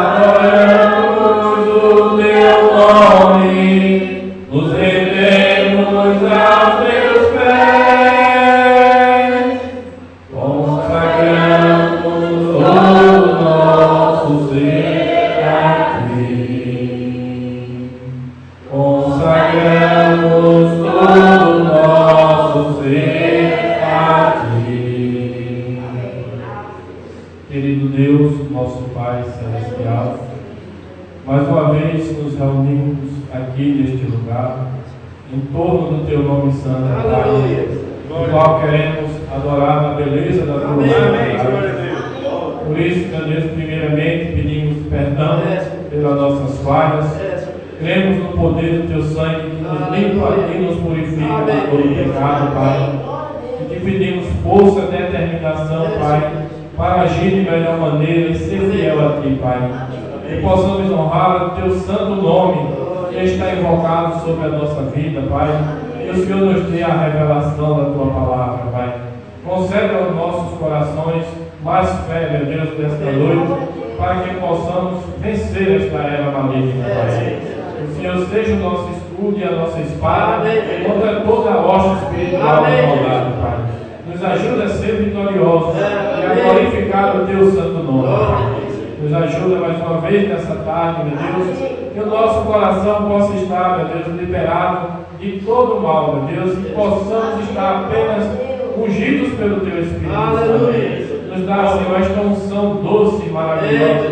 adoramos o teu nome, nos rendemos aos teus pés, consagramos todo o nosso ser a ti, consagramos todo o nosso ser a ti. Querido Deus, nosso Pai Celestial, mais uma vez nos reunimos aqui neste lugar, em torno do Teu nome santo, Pai, no qual queremos adorar na beleza da Tua vontade. Por isso, meu Deus, primeiramente pedimos perdão pelas nossas falhas, cremos no poder do Teu sangue que nos limpa e nos purifica de todo pecado, Pai, e te pedimos força e determinação, Pai, para agir de melhor maneira e ser fiel a Ti, Pai. Que possamos honrar o Teu santo nome que está invocado sobre a nossa vida, Pai. Que o Senhor nos dê a revelação da Tua palavra, Pai. Concede aos nossos corações mais fé, meu Deus, nesta noite, para que possamos vencer esta era maligna, Pai. Que o Senhor seja o nosso escudo e a nossa espada contra toda a hoste espiritual da maldade, Pai. Nos ajuda a ser vitoriosos e a glorificar o Teu santo nome, Pai. Nos ajuda mais uma vez nessa tarde, meu Deus, que o nosso coração possa estar, meu Deus, liberado de todo mal, meu Deus, que possamos estar apenas ungidos pelo Teu Espírito Santo. Nos dá, Senhor, esta unção doce e maravilhosa,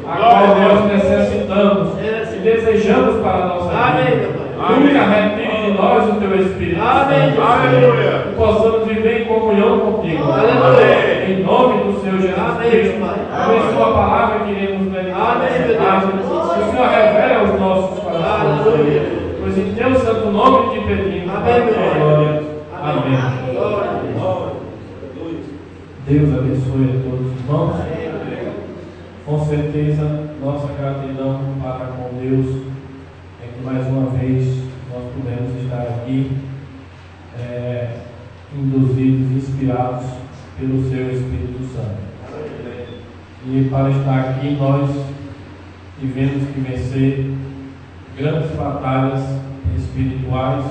a qual nós necessitamos e desejamos para a nossa vida. Nunca retire de nós o Teu Espírito Santo, Aleluia. Que possamos viver em comunhão contigo. Aleluia. Em nome do Senhor Jesus Cristo. Abençoa a palavra que iremos meditar nesta tarde. Que o Senhor revele aos nossos corações. Aleluia. Pois em Teu santo nome te pedimos. Amém. Amém. Deus abençoe a todos os irmãos. Com certeza, nossa gratidão para com Deus é que mais uma vez nós pudemos estar aqui induzidos, inspirados pelo Seu Espírito Santo. E para estar aqui nós tivemos que vencer grandes batalhas espirituais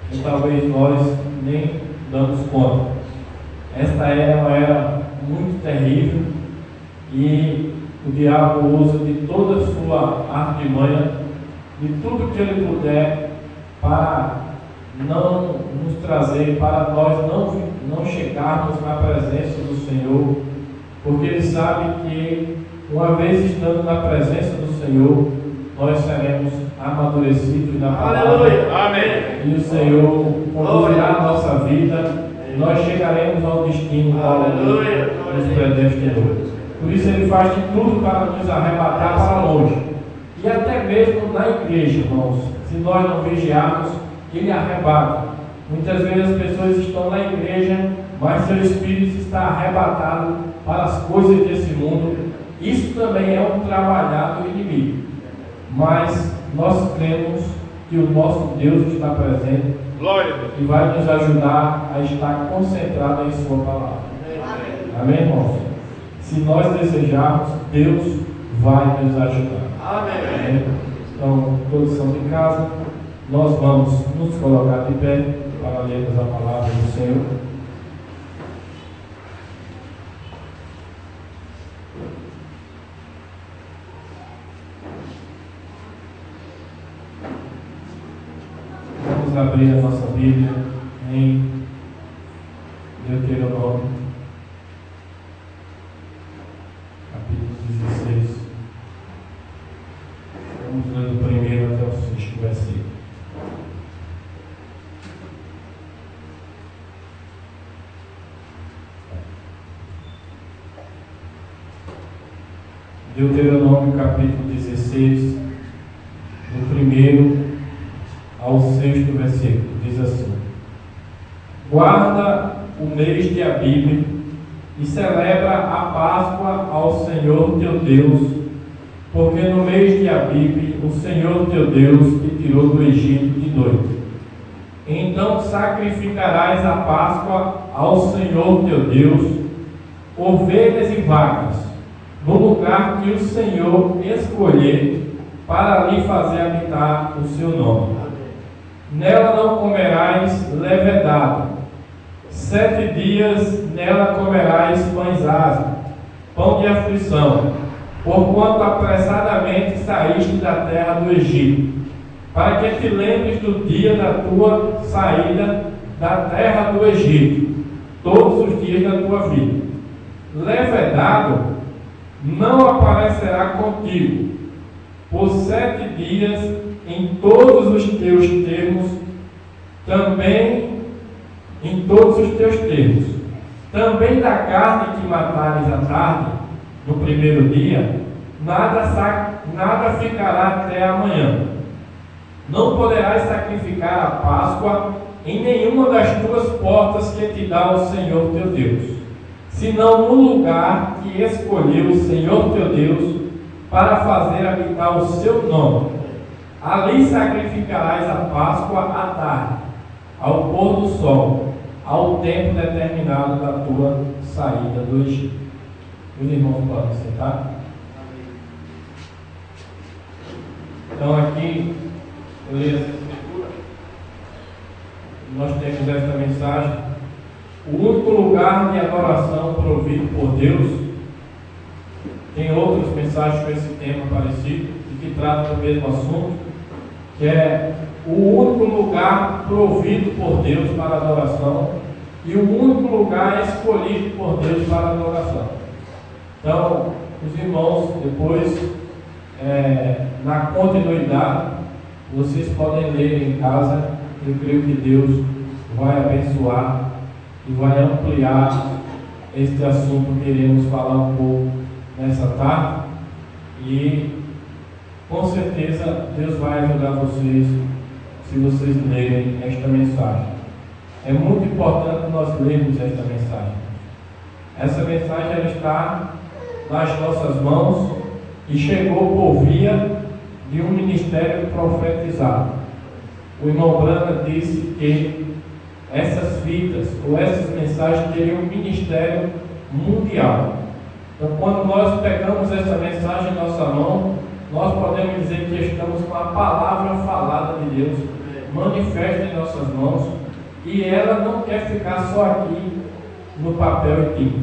que talvez nós nem damos conta. Esta era uma era muito terrível e o diabo usa de toda a sua artimanha, de tudo que ele puder, para não nos trazer, para nós não chegarmos na presença do Senhor, porque ele sabe que uma vez estando na presença do Senhor, nós seremos amadurecidos na palavra. Amém. E o Senhor conduzirá a nossa vida e nós chegaremos ao destino ao nos predestinou. Por isso ele faz de tudo para nos arrebatar para longe. E até mesmo na igreja, irmãos, se nós não vigiarmos, ele arrebata. Muitas vezes as pessoas estão na igreja, mas seu espírito está arrebatado para as coisas desse mundo. Isso também é um trabalhar do inimigo. Mas nós cremos que o nosso Deus está presente. Glória. E vai nos ajudar a estar concentrado em Sua palavra. Amém, irmãos? Se nós desejarmos, Deus vai nos ajudar. Amém. Então, todos são de casa. Nós vamos nos colocar de pé para lermos a palavra do Senhor. Vamos abrir a nossa Bíblia em Deuteronômio, capítulo 16. Vamos ler do primeiro até o sexto versículo. Deuteronômio capítulo 16, do primeiro ao sexto versículo, diz assim: Guarda o mês de Abib e celebra a Páscoa ao Senhor teu Deus, porque no mês de Abib o Senhor teu Deus te tirou do Egito de noite. Então sacrificarás a Páscoa ao Senhor teu Deus, ovelhas e vacas, no lugar que o Senhor escolher para ali fazer habitar o seu nome. Nela não comerás levedado. 7 dias nela comerás pães ázimos, pão de aflição, porquanto apressadamente saíste da terra do Egito, para que te lembres do dia da tua saída da terra do Egito, todos os dias da tua vida. Levedado não aparecerá contigo, por 7 dias em todos os teus termos, também em todos os teus termos. Também da carne que matares à tarde, no primeiro dia, nada ficará até amanhã. Não poderás sacrificar a Páscoa em nenhuma das tuas portas que te dá o Senhor teu Deus, senão no lugar que escolheu o Senhor teu Deus para fazer habitar o seu nome. Ali sacrificarás a Páscoa à tarde, ao pôr do sol, ao tempo determinado da tua saída do Egito. Os irmãos podem sentar? Então aqui eu li essa escritura. Nós temos esta mensagem. O único lugar de adoração provido por Deus. Tem outras mensagens com esse tema parecido e que tratam do mesmo assunto, que é o único lugar provido por Deus para adoração e o único lugar escolhido por Deus para adoração. Então, os irmãos, depois, na continuidade, vocês podem ler em casa. Eu creio que Deus vai abençoar e vai ampliar este assunto que iremos falar um pouco nessa tarde, e com certeza Deus vai ajudar vocês se vocês lerem esta mensagem. É muito importante nós lermos esta mensagem. Essa mensagem ela está nas nossas mãos e chegou por via de um ministério profetizado. O irmão Branca disse que essas fitas ou essas mensagens teriam um ministério mundial. Então, quando nós pegamos essa mensagem em nossa mão, nós podemos dizer que estamos com a palavra falada de Deus manifesta em nossas mãos, e ela não quer ficar só aqui no papel e tinta,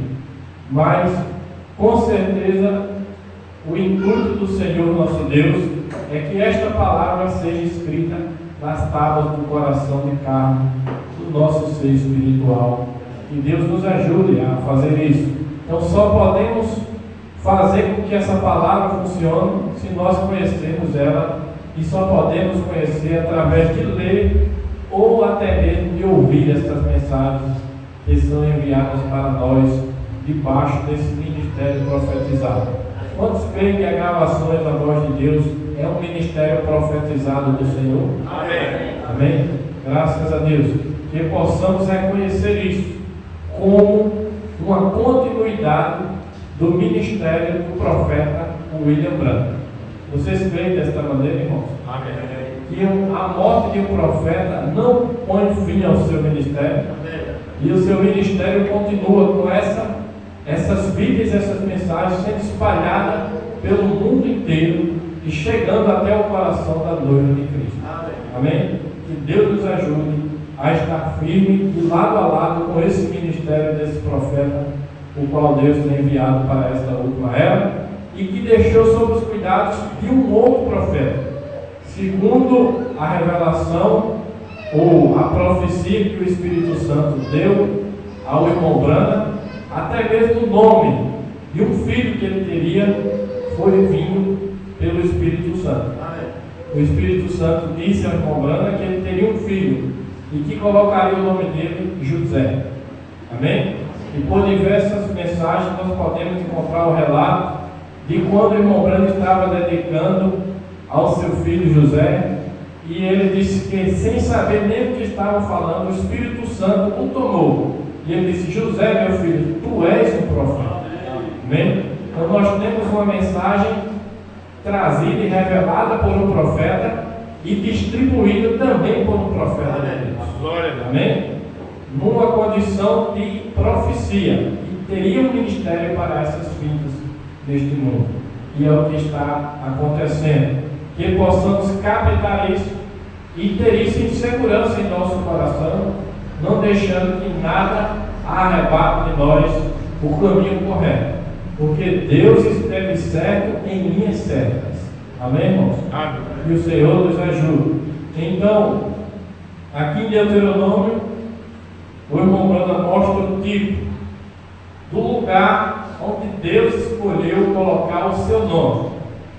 mas com certeza o intuito do Senhor nosso Deus é que esta palavra seja escrita nas tábuas do coração de carne do nosso ser espiritual. Que Deus nos ajude a fazer isso. Então só podemos fazer com que essa palavra funcione se nós conhecermos ela, e só podemos conhecer através de ler ou até mesmo de ouvir estas mensagens que são enviadas para nós debaixo desse ministério profetizado. Quantos creem que a gravação da voz de Deus é um ministério profetizado do Senhor? Amém. Amém? Graças a Deus. Que possamos reconhecer isso como uma continuidade do ministério do profeta William Branham. Vocês creem desta maneira, irmãos? Amém. Que a morte de um profeta não põe fim ao seu ministério. Amém. E o seu ministério continua com essas vidas, essas mensagens sendo espalhadas pelo mundo inteiro e chegando até o coração da noiva de Cristo. Amém. Amém? Que Deus nos ajude a estar firme e lado a lado com esse ministério desse profeta, o qual Deus tem enviado para esta última era, e que deixou sob os cuidados de um outro profeta, segundo a revelação ou a profecia que o Espírito Santo deu ao irmão Branham. Até mesmo o nome de um filho que ele teria foi vindo pelo Espírito Santo. O Espírito Santo disse ao irmão Branham que ele teria um filho e que colocaria o nome dele José. Amém? E por diversas mensagens nós podemos encontrar o relato de quando o irmão Branham estava dedicando ao seu filho José, e ele disse que, sem saber nem o que estava falando, o Espírito Santo o tomou. E ele disse: José, meu filho, tu és um profeta. Amém? Então nós temos uma mensagem trazida e revelada por um profeta e distribuída também por um profeta de Deus. Amém? Numa condição de profecia. E teria um ministério para essas vidas neste mundo. E é o que está acontecendo. Que possamos captar isso e ter isso em segurança em nosso coração, não deixando que nada arrebate de nós o caminho correto. Porque Deus esteve certo em linhas certas. Amém, irmãos? Amém. E o Senhor nos ajude. Então, aqui em Deuteronômio, o irmão Branda mostra o tipo do lugar onde Deus escolheu colocar o seu nome.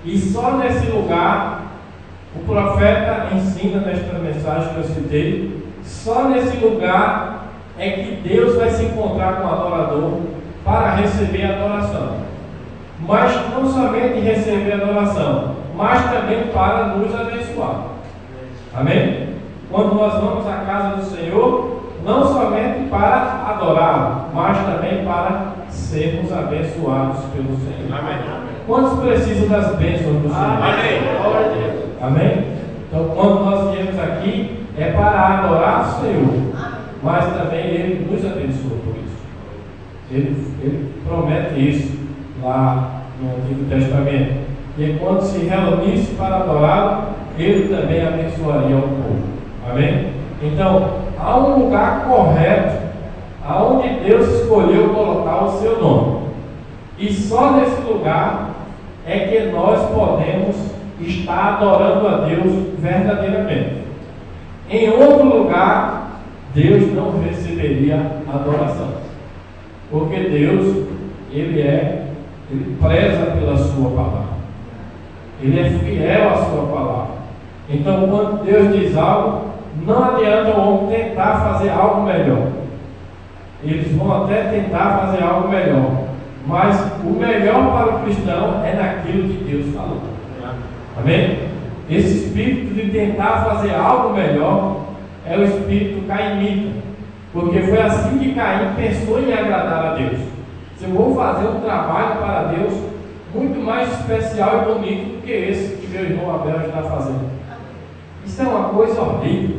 E só nesse lugar, o profeta ensina nesta mensagem que eu citei, só nesse lugar é que Deus vai se encontrar com o adorador para receber a adoração. Mas não somente receber a adoração, mas também para nos abençoar. Amém? Quando nós vamos à casa do Senhor, não somente para adorá-lo, mas também para sermos abençoados pelo Senhor. Amém. Quantos precisam das bênçãos do Senhor? Amém. Glória a Deus. Amém? Então, quando nós viemos aqui, é para adorar o Senhor, mas também Ele nos abençoa por isso. Ele promete isso lá no Antigo Testamento. E quando se reunisse para adorá-lo, Ele também abençoaria o povo. Amém? Então, há um lugar correto aonde Deus escolheu colocar o seu nome. E só nesse lugar é que nós podemos estar adorando a Deus verdadeiramente. Em outro lugar, Deus não receberia adoração. Porque Deus, Ele preza pela sua palavra. Ele é fiel à sua palavra. Então, quando Deus diz algo, não adianta o homem tentar fazer algo melhor. Eles vão até tentar fazer algo melhor, mas o melhor para o cristão é naquilo que Deus falou. Amém? Esse espírito de tentar fazer algo melhor é o espírito cainita, porque foi assim que Caim pensou em agradar a Deus. Se eu vou fazer um trabalho para Deus muito mais especial e bonito do que esse que meu irmão Abel está fazendo. Isso é uma coisa horrível,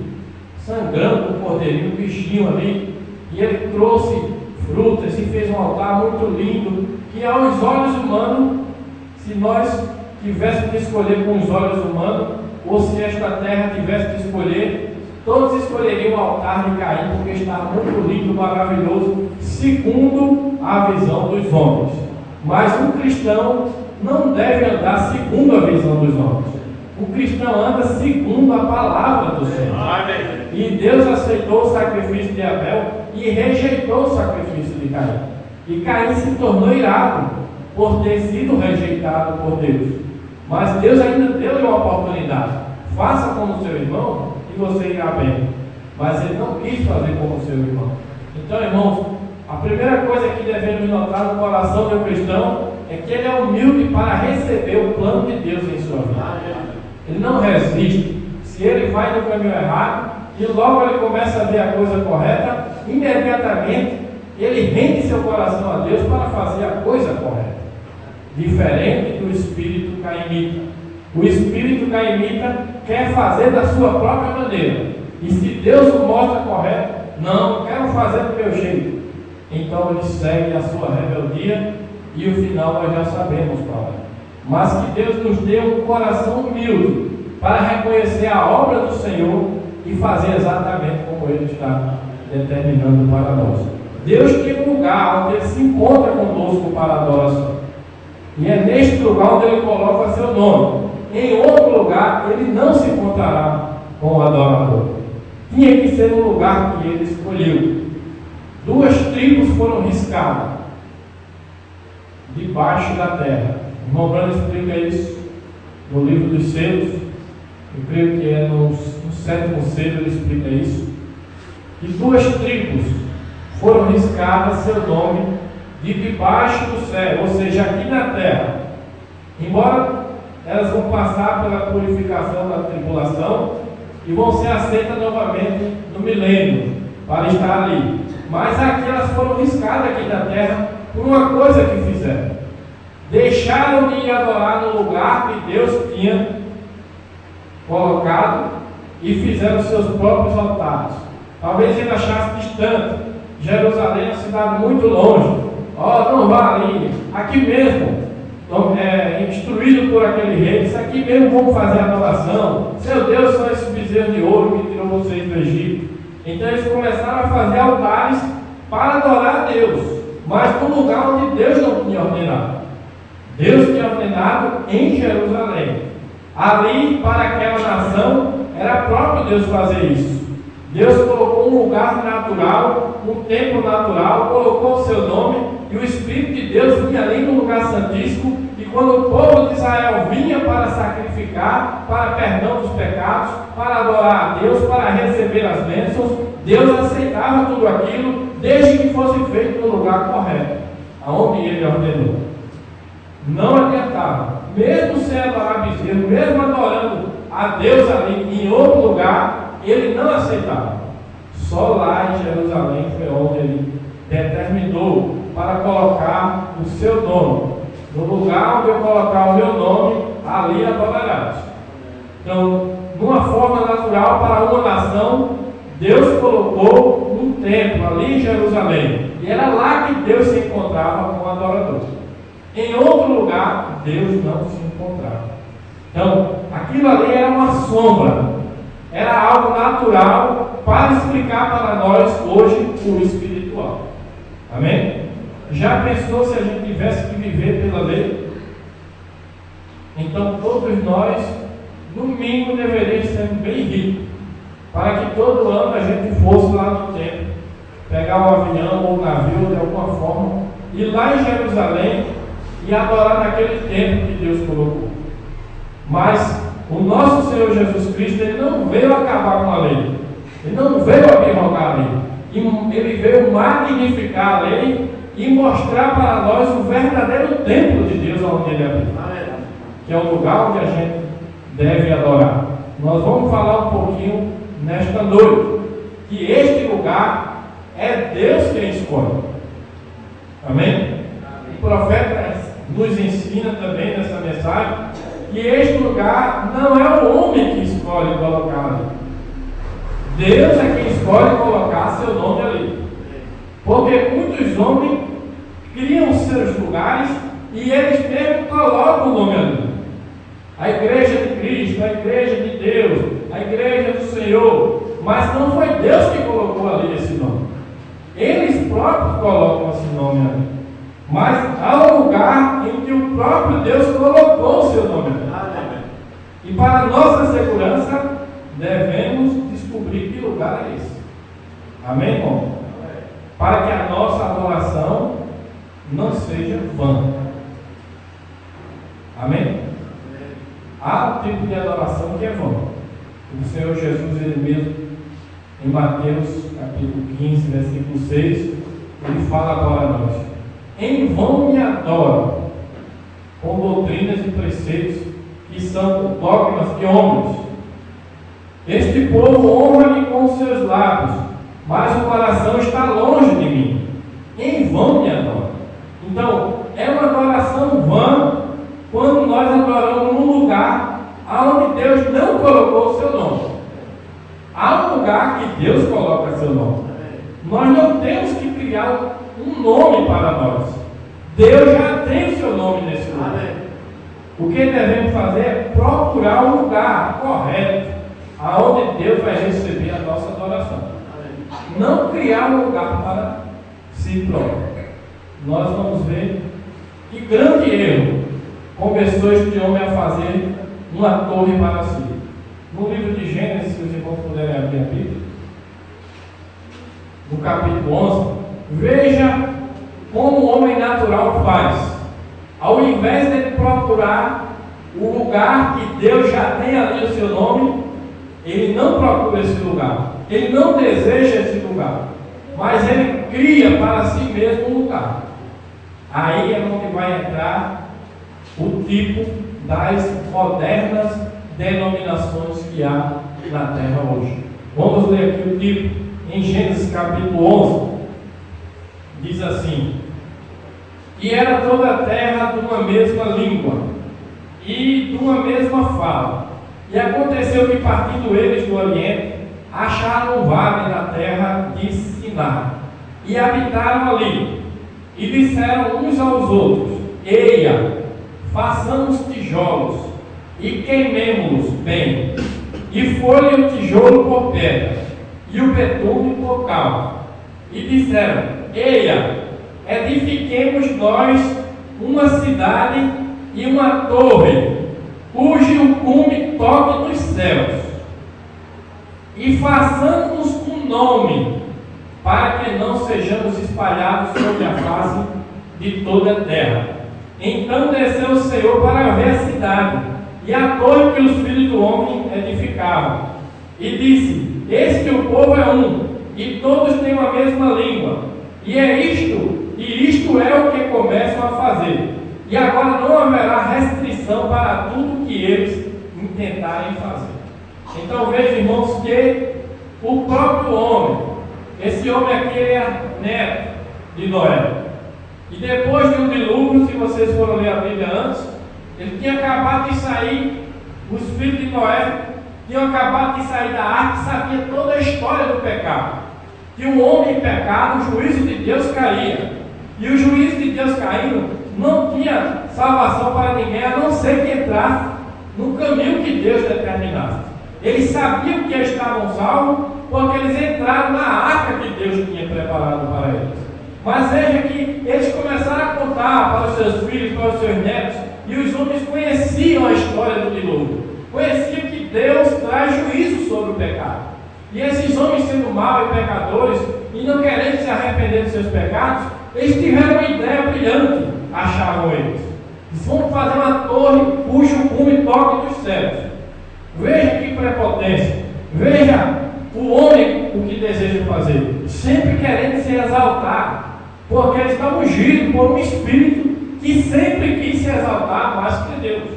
sangrando o cordeirinho, o bichinho ali, e ele trouxe frutas e fez um altar muito lindo, que aos olhos humanos, se nós tivéssemos que escolher com os olhos humanos, ou se esta terra tivesse que escolher, todos escolheriam o altar de Caim, porque está muito lindo, maravilhoso, segundo a visão dos homens. Mas um cristão não deve andar segundo a visão dos homens. O cristão anda segundo a palavra do Senhor. Amém. E Deus aceitou o sacrifício de Abel e rejeitou o sacrifício de Caim. E Caim se tornou irado por ter sido rejeitado por Deus. Mas Deus ainda deu-lhe uma oportunidade. Faça como seu irmão e você irá bem. Mas ele não quis fazer como seu irmão. Então, irmãos, a primeira coisa que devemos notar no coração do cristão é que ele é humilde para receber o plano de Deus em sua vida. Ele não resiste. Se ele vai no caminho errado e logo ele começa a ver a coisa correta, imediatamente ele rende seu coração a Deus para fazer a coisa correta. Diferente do espírito cainita. O espírito cainita quer fazer da sua própria maneira. E se Deus o mostra correto, não quero fazer do meu jeito. Então ele segue a sua rebeldia e o final nós já sabemos qual é. Mas que Deus nos dê um coração humilde para reconhecer a obra do Senhor e fazer exatamente como Ele está determinando para nós. Deus tem um lugar onde Ele se encontra conosco para a adoração. E é neste lugar onde Ele coloca seu nome. Em outro lugar, Ele não se encontrará com o adorador. Tinha que ser no lugar que Ele escolheu. 2 tribos foram riscadas debaixo da terra. O irmão Brando explica isso no livro dos selos. Eu creio que é no 7º selo ele explica isso. E 2 tribos foram riscadas seu nome de debaixo do céu, ou seja, aqui na terra. Embora elas vão passar pela purificação da tribulação e vão ser aceitas novamente no milênio para estar ali. Mas aqui elas foram riscadas aqui na terra por uma coisa que fizeram. Deixaram de ir adorar no lugar que Deus tinha colocado e fizeram seus próprios altares. Talvez ele achasse distante. Jerusalém é uma cidade muito longe. Não vá ali, aqui mesmo. instruído por aquele rei, isso aqui mesmo vamos fazer adoração. Seu Deus são esses bezerros de ouro que tirou vocês do Egito. Então eles começaram a fazer altares para adorar a Deus, mas no lugar onde Deus não tinha ordenado. Deus tinha ordenado em Jerusalém. Ali, para aquela nação, era próprio Deus fazer isso. Deus colocou um lugar natural, um templo natural, colocou o seu nome, e o Espírito de Deus vinha ali no lugar santíssimo, e quando o povo de Israel vinha para sacrificar, para perdão dos pecados, para adorar a Deus, para receber as bênçãos, Deus aceitava tudo aquilo, desde que fosse feito no lugar correto, aonde Ele ordenou. Não adiantava, mesmo sem adorar bezerro, mesmo adorando a Deus ali em outro lugar, Ele não aceitava. Só lá em Jerusalém foi onde Ele determinou para colocar o seu nome. No lugar onde eu colocar o meu nome, ali adorarás. Então, numa forma natural para uma nação, Deus colocou um templo ali em Jerusalém. E era lá que Deus se encontrava com o adorador. Em outro lugar, Deus não se encontrava. Então, aquilo ali era uma sombra. Era algo natural para explicar para nós hoje o espiritual. Amém? Já pensou se a gente tivesse que viver pela lei? Então todos nós, no mínimo, deveríamos ser bem ricos, para que todo ano a gente fosse lá no templo, pegar um avião ou um navio de alguma forma, ir lá em Jerusalém e adorar naquele templo que Deus colocou. Mas o nosso Senhor Jesus Cristo, Ele não veio acabar com a lei, Ele não veio abrogar a lei, Ele veio magnificar a lei e mostrar para nós o verdadeiro templo de Deus onde Ele habita, que é o lugar onde a gente deve adorar. Nós vamos falar um pouquinho nesta noite, que este lugar é Deus quem escolhe. Amém? O profeta nos ensina também nessa mensagem que este lugar não é o homem que escolhe colocar ali. Deus é quem escolhe colocar seu nome ali. Porque muitos homens criam seus lugares e eles mesmos colocam o nome ali. A igreja de Cristo, a igreja de Deus, a igreja do Senhor. Mas não foi Deus que colocou ali esse nome. Eles próprios colocam esse nome ali. Mas há um lugar em que o próprio Deus colocou o seu nome ali. E para nossa segurança, devemos descobrir que lugar é esse. Amém, irmão? Para que a nossa adoração não seja vã. Amém? Há um tipo de adoração que é vã. O Senhor Jesus, Ele mesmo, em Mateus capítulo 15, versículo 6, Ele fala agora a nós: em vão me adoram com doutrinas e preceitos que são dogmas de homens. Este povo honra-me com os seus lábios, mas o coração está longe de mim. Em vão me adoram. Então, é uma adoração vã quando nós adoramos num lugar onde Deus não colocou o seu nome. Há um lugar que Deus coloca seu nome. Nós não temos que criar um nome para nós. Deus já tem o seu nome nesse lugar. O que devemos fazer é procurar um lugar correto, aonde Deus vai receber a nossa adoração. Não criar um lugar para si próprio. Nós vamos ver que grande erro começou este homem a fazer uma torre para si. No livro de Gênesis, se os irmãos puderem abrir a Bíblia, no capítulo 11, veja como o homem natural faz. Ao invés de procurar o lugar que Deus já tem ali o seu nome, ele não procura esse lugar, ele não deseja esse lugar, mas ele cria para si mesmo um lugar. Aí é onde vai entrar o tipo das modernas denominações que há na terra hoje. Vamos ler aqui o tipo em Gênesis capítulo 11. Diz assim: e era toda a terra de uma mesma língua e de uma mesma fala. E aconteceu que, partindo eles do Oriente, acharam um vale na terra de Siná e habitaram ali. E disseram uns aos outros: eia, façamos tijolos e queimemo-los bem, e foi o tijolo por pedra, e o betume por cal. E disseram: eia, edifiquemos nós uma cidade e uma torre, cujo cume toque nos céus, e façamos um nome, para que não sejamos espalhados sobre a face de toda a terra. Então desceu o Senhor para ver a cidade e a torre que os filhos do homem edificavam, e disse: eis que o povo é um, e todos têm a mesma língua, e isto é o que começam a fazer, e agora não haverá restrição para tudo que eles intentarem fazer. Então veja, irmãos, que o próprio homem, esse homem aqui é neto de Noé, e depois de um dilúvio, se vocês foram ler a Bíblia antes, ele tinha acabado de sair, os filhos de Noé tinham acabado de sair da arca, sabia toda a história do pecado, que um homem em pecado, o juízo de Deus caía, e o juízo de Deus caindo não tinha salvação para ninguém, a não ser que entrasse no caminho que Deus determinasse. Eles sabiam que estavam salvos, porque eles entraram na arca que Deus tinha preparado para eles. Mas veja que eles começaram a contar para os seus filhos, para os seus netos, e os homens conheciam a história do dilúvio, conheciam que Deus traz juízo sobre o pecado. E esses homens, sendo maus e pecadores, e não querendo se arrepender dos seus pecados, eles tiveram uma ideia brilhante, achavam eles. Eles vão fazer uma torre cujo cume toque dos céus. Veja que prepotência, veja o homem o que deseja fazer, sempre querendo se exaltar, porque eles estão ungidos por um espírito que sempre quis se exaltar mais que Deus.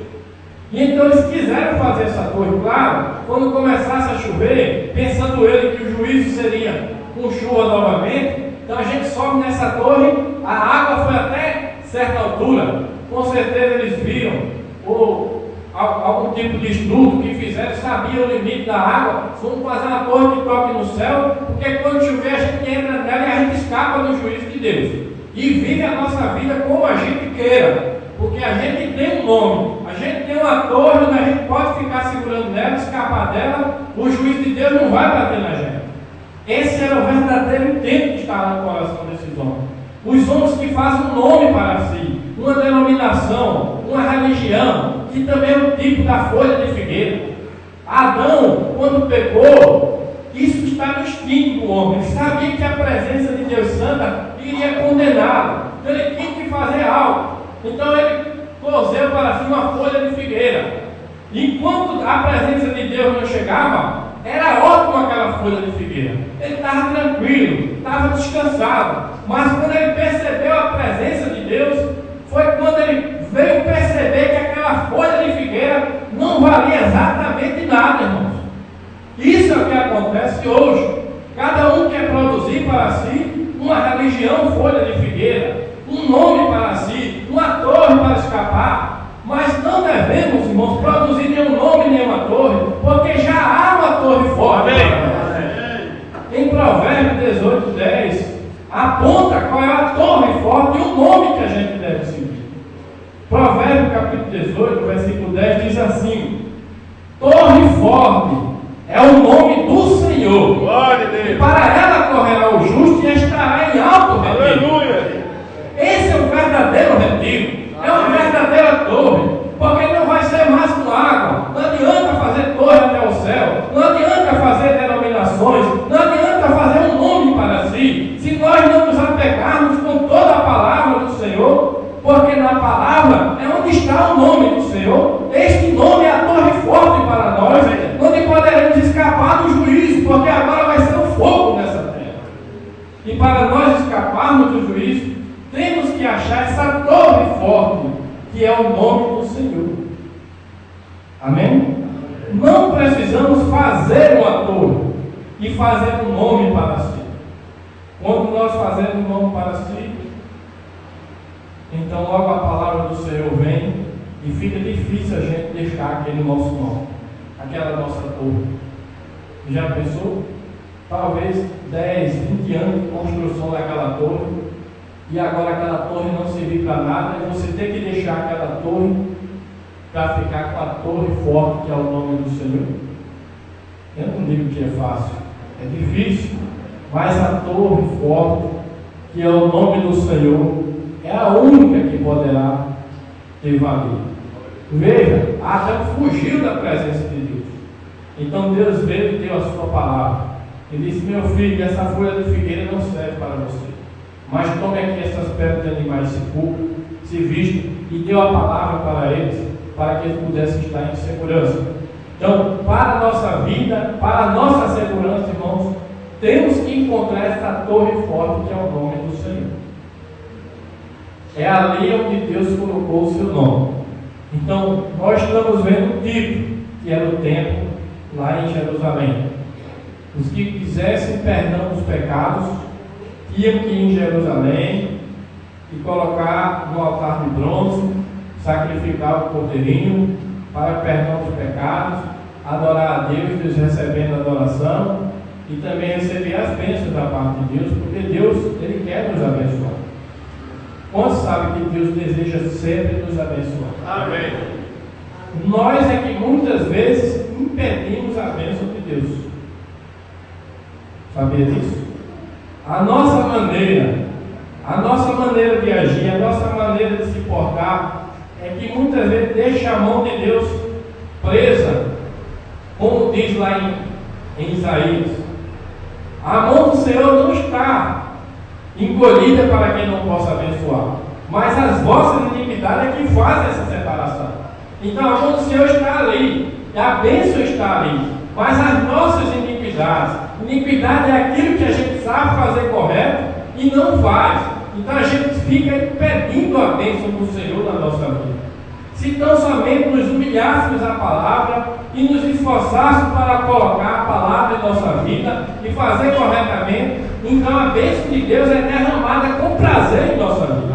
E então eles quiseram fazer essa torre, claro, quando começasse a chover, pensando ele que o juízo seria com chuva novamente. Então a gente sobe nessa torre, a água foi até certa altura, com certeza eles viram, ou algum tipo de estudo que fizeram, sabiam o limite da água. Vamos fazer uma torre que toque no céu, porque quando chover a gente entra nela e a gente escapa do juízo de Deus, e vive a nossa vida como a gente queira, porque a gente tem um nome, a gente tem uma torre onde a gente pode ficar segurando nela, escapar dela, o juízo de Deus não vai bater na gente. Esse era o verdadeiro intento que estava no coração desses homens. Os homens que fazem um nome para si, uma denominação, uma religião, que também é um tipo da folha de figueira. Adão, quando pecou, isso está no instinto do homem. Ele sabia que a presença de Deus Santa iria condená-lo. Então ele tinha que fazer algo. Então ele cozeou para si uma folha de figueira. Enquanto a presença de Deus não chegava, era ótimo aquela folha de figueira. Ele estava tranquilo, estava descansado. Mas quando ele percebeu a presença de Deus, foi quando ele veio perceber que aquela folha de figueira não valia exatamente nada, irmãos. Isso é o que acontece hoje. Cada um quer produzir para si uma religião folha de figueira, um nome para si, uma torre para escapar. Mas não devemos, irmãos, produzir nenhum nome, nenhuma torre, porque já há uma torre forte. Em Provérbios 18:10, aponta qual é a torre forte e o nome que a gente deve seguir. Provérbios capítulo 18, versículo 10 diz assim: torre forte é o nome do Senhor, glória a Deus. E para ela correrá o justo e estará em alto retiro. Aleluia. Esse é o verdadeiro retiro. É uma verdadeira torre, porque não vai ser mais com água. Não adianta fazer torre até o céu, não adianta fazer denominações, não adianta fazer um nome para si, se nós não nos apegarmos com toda a palavra do Senhor, porque na palavra é onde está o nome do Senhor. Este nome é a torre forte para nós, onde poderemos escapar do juízo, porque agora vai ser um fogo nessa terra. E para nós escaparmos do juízo, temos que achar essa torre forte, que é o nome do Senhor. Amém? Não precisamos fazer uma torre e fazer um nome para si. Quando nós fazemos um nome para si, então logo a palavra do Senhor vem e fica difícil a gente deixar aquele nosso nome, aquela nossa torre. Já pensou? Talvez 10, 20 anos de construção daquela torre, e agora aquela torre não servir para nada, e você tem que deixar aquela torre para ficar com a torre forte, que é o nome do Senhor. Eu não digo que é fácil, é difícil, mas a torre forte, que é o nome do Senhor, é a única que poderá ter valido. Veja, Adão fugiu da presença de Deus. Então Deus veio e deu a sua palavra. Ele disse: meu filho, essa folha de figueira não serve para você, mas tome aqui essas pedras de animais sepulcros, se vistam, e deu a palavra para eles, para que eles pudessem estar em segurança. Então, para a nossa vida, para a nossa segurança, irmãos, temos que encontrar essa torre forte, que é o nome do Senhor. É ali onde Deus colocou o seu nome. Então, nós estamos vendo o tipo, que era o templo lá em Jerusalém. Os que quisessem perdão dos pecados tinham que ir em Jerusalém e colocar no altar de bronze, sacrificar o cordeirinho para perdão dos pecados, adorar a Deus recebendo adoração e também receber as bênçãos da parte de Deus, porque Deus, Ele quer nos abençoar. Quantos sabem que Deus deseja sempre nos abençoar? Amém. Nós é que muitas vezes impedimos a bênção de Deus. Sabia disso? A nossa maneira de agir, a nossa maneira de se portar, é que muitas vezes deixa a mão de Deus presa, como diz lá em Isaías. A mão do Senhor não está encolhida para quem não possa abençoar, mas as vossas iniquidades é que fazem essa separação. Então a mão do Senhor está ali, e a bênção está ali, mas as nossas iniquidade é aquilo que a gente sabe fazer correto e não faz. Então a gente fica impedindo a bênção do Senhor na nossa vida. Se tão somente nos humilhássemos a palavra e nos esforçássemos para colocar a palavra em nossa vida e fazer corretamente, então a bênção de Deus é derramada com prazer em nossa vida.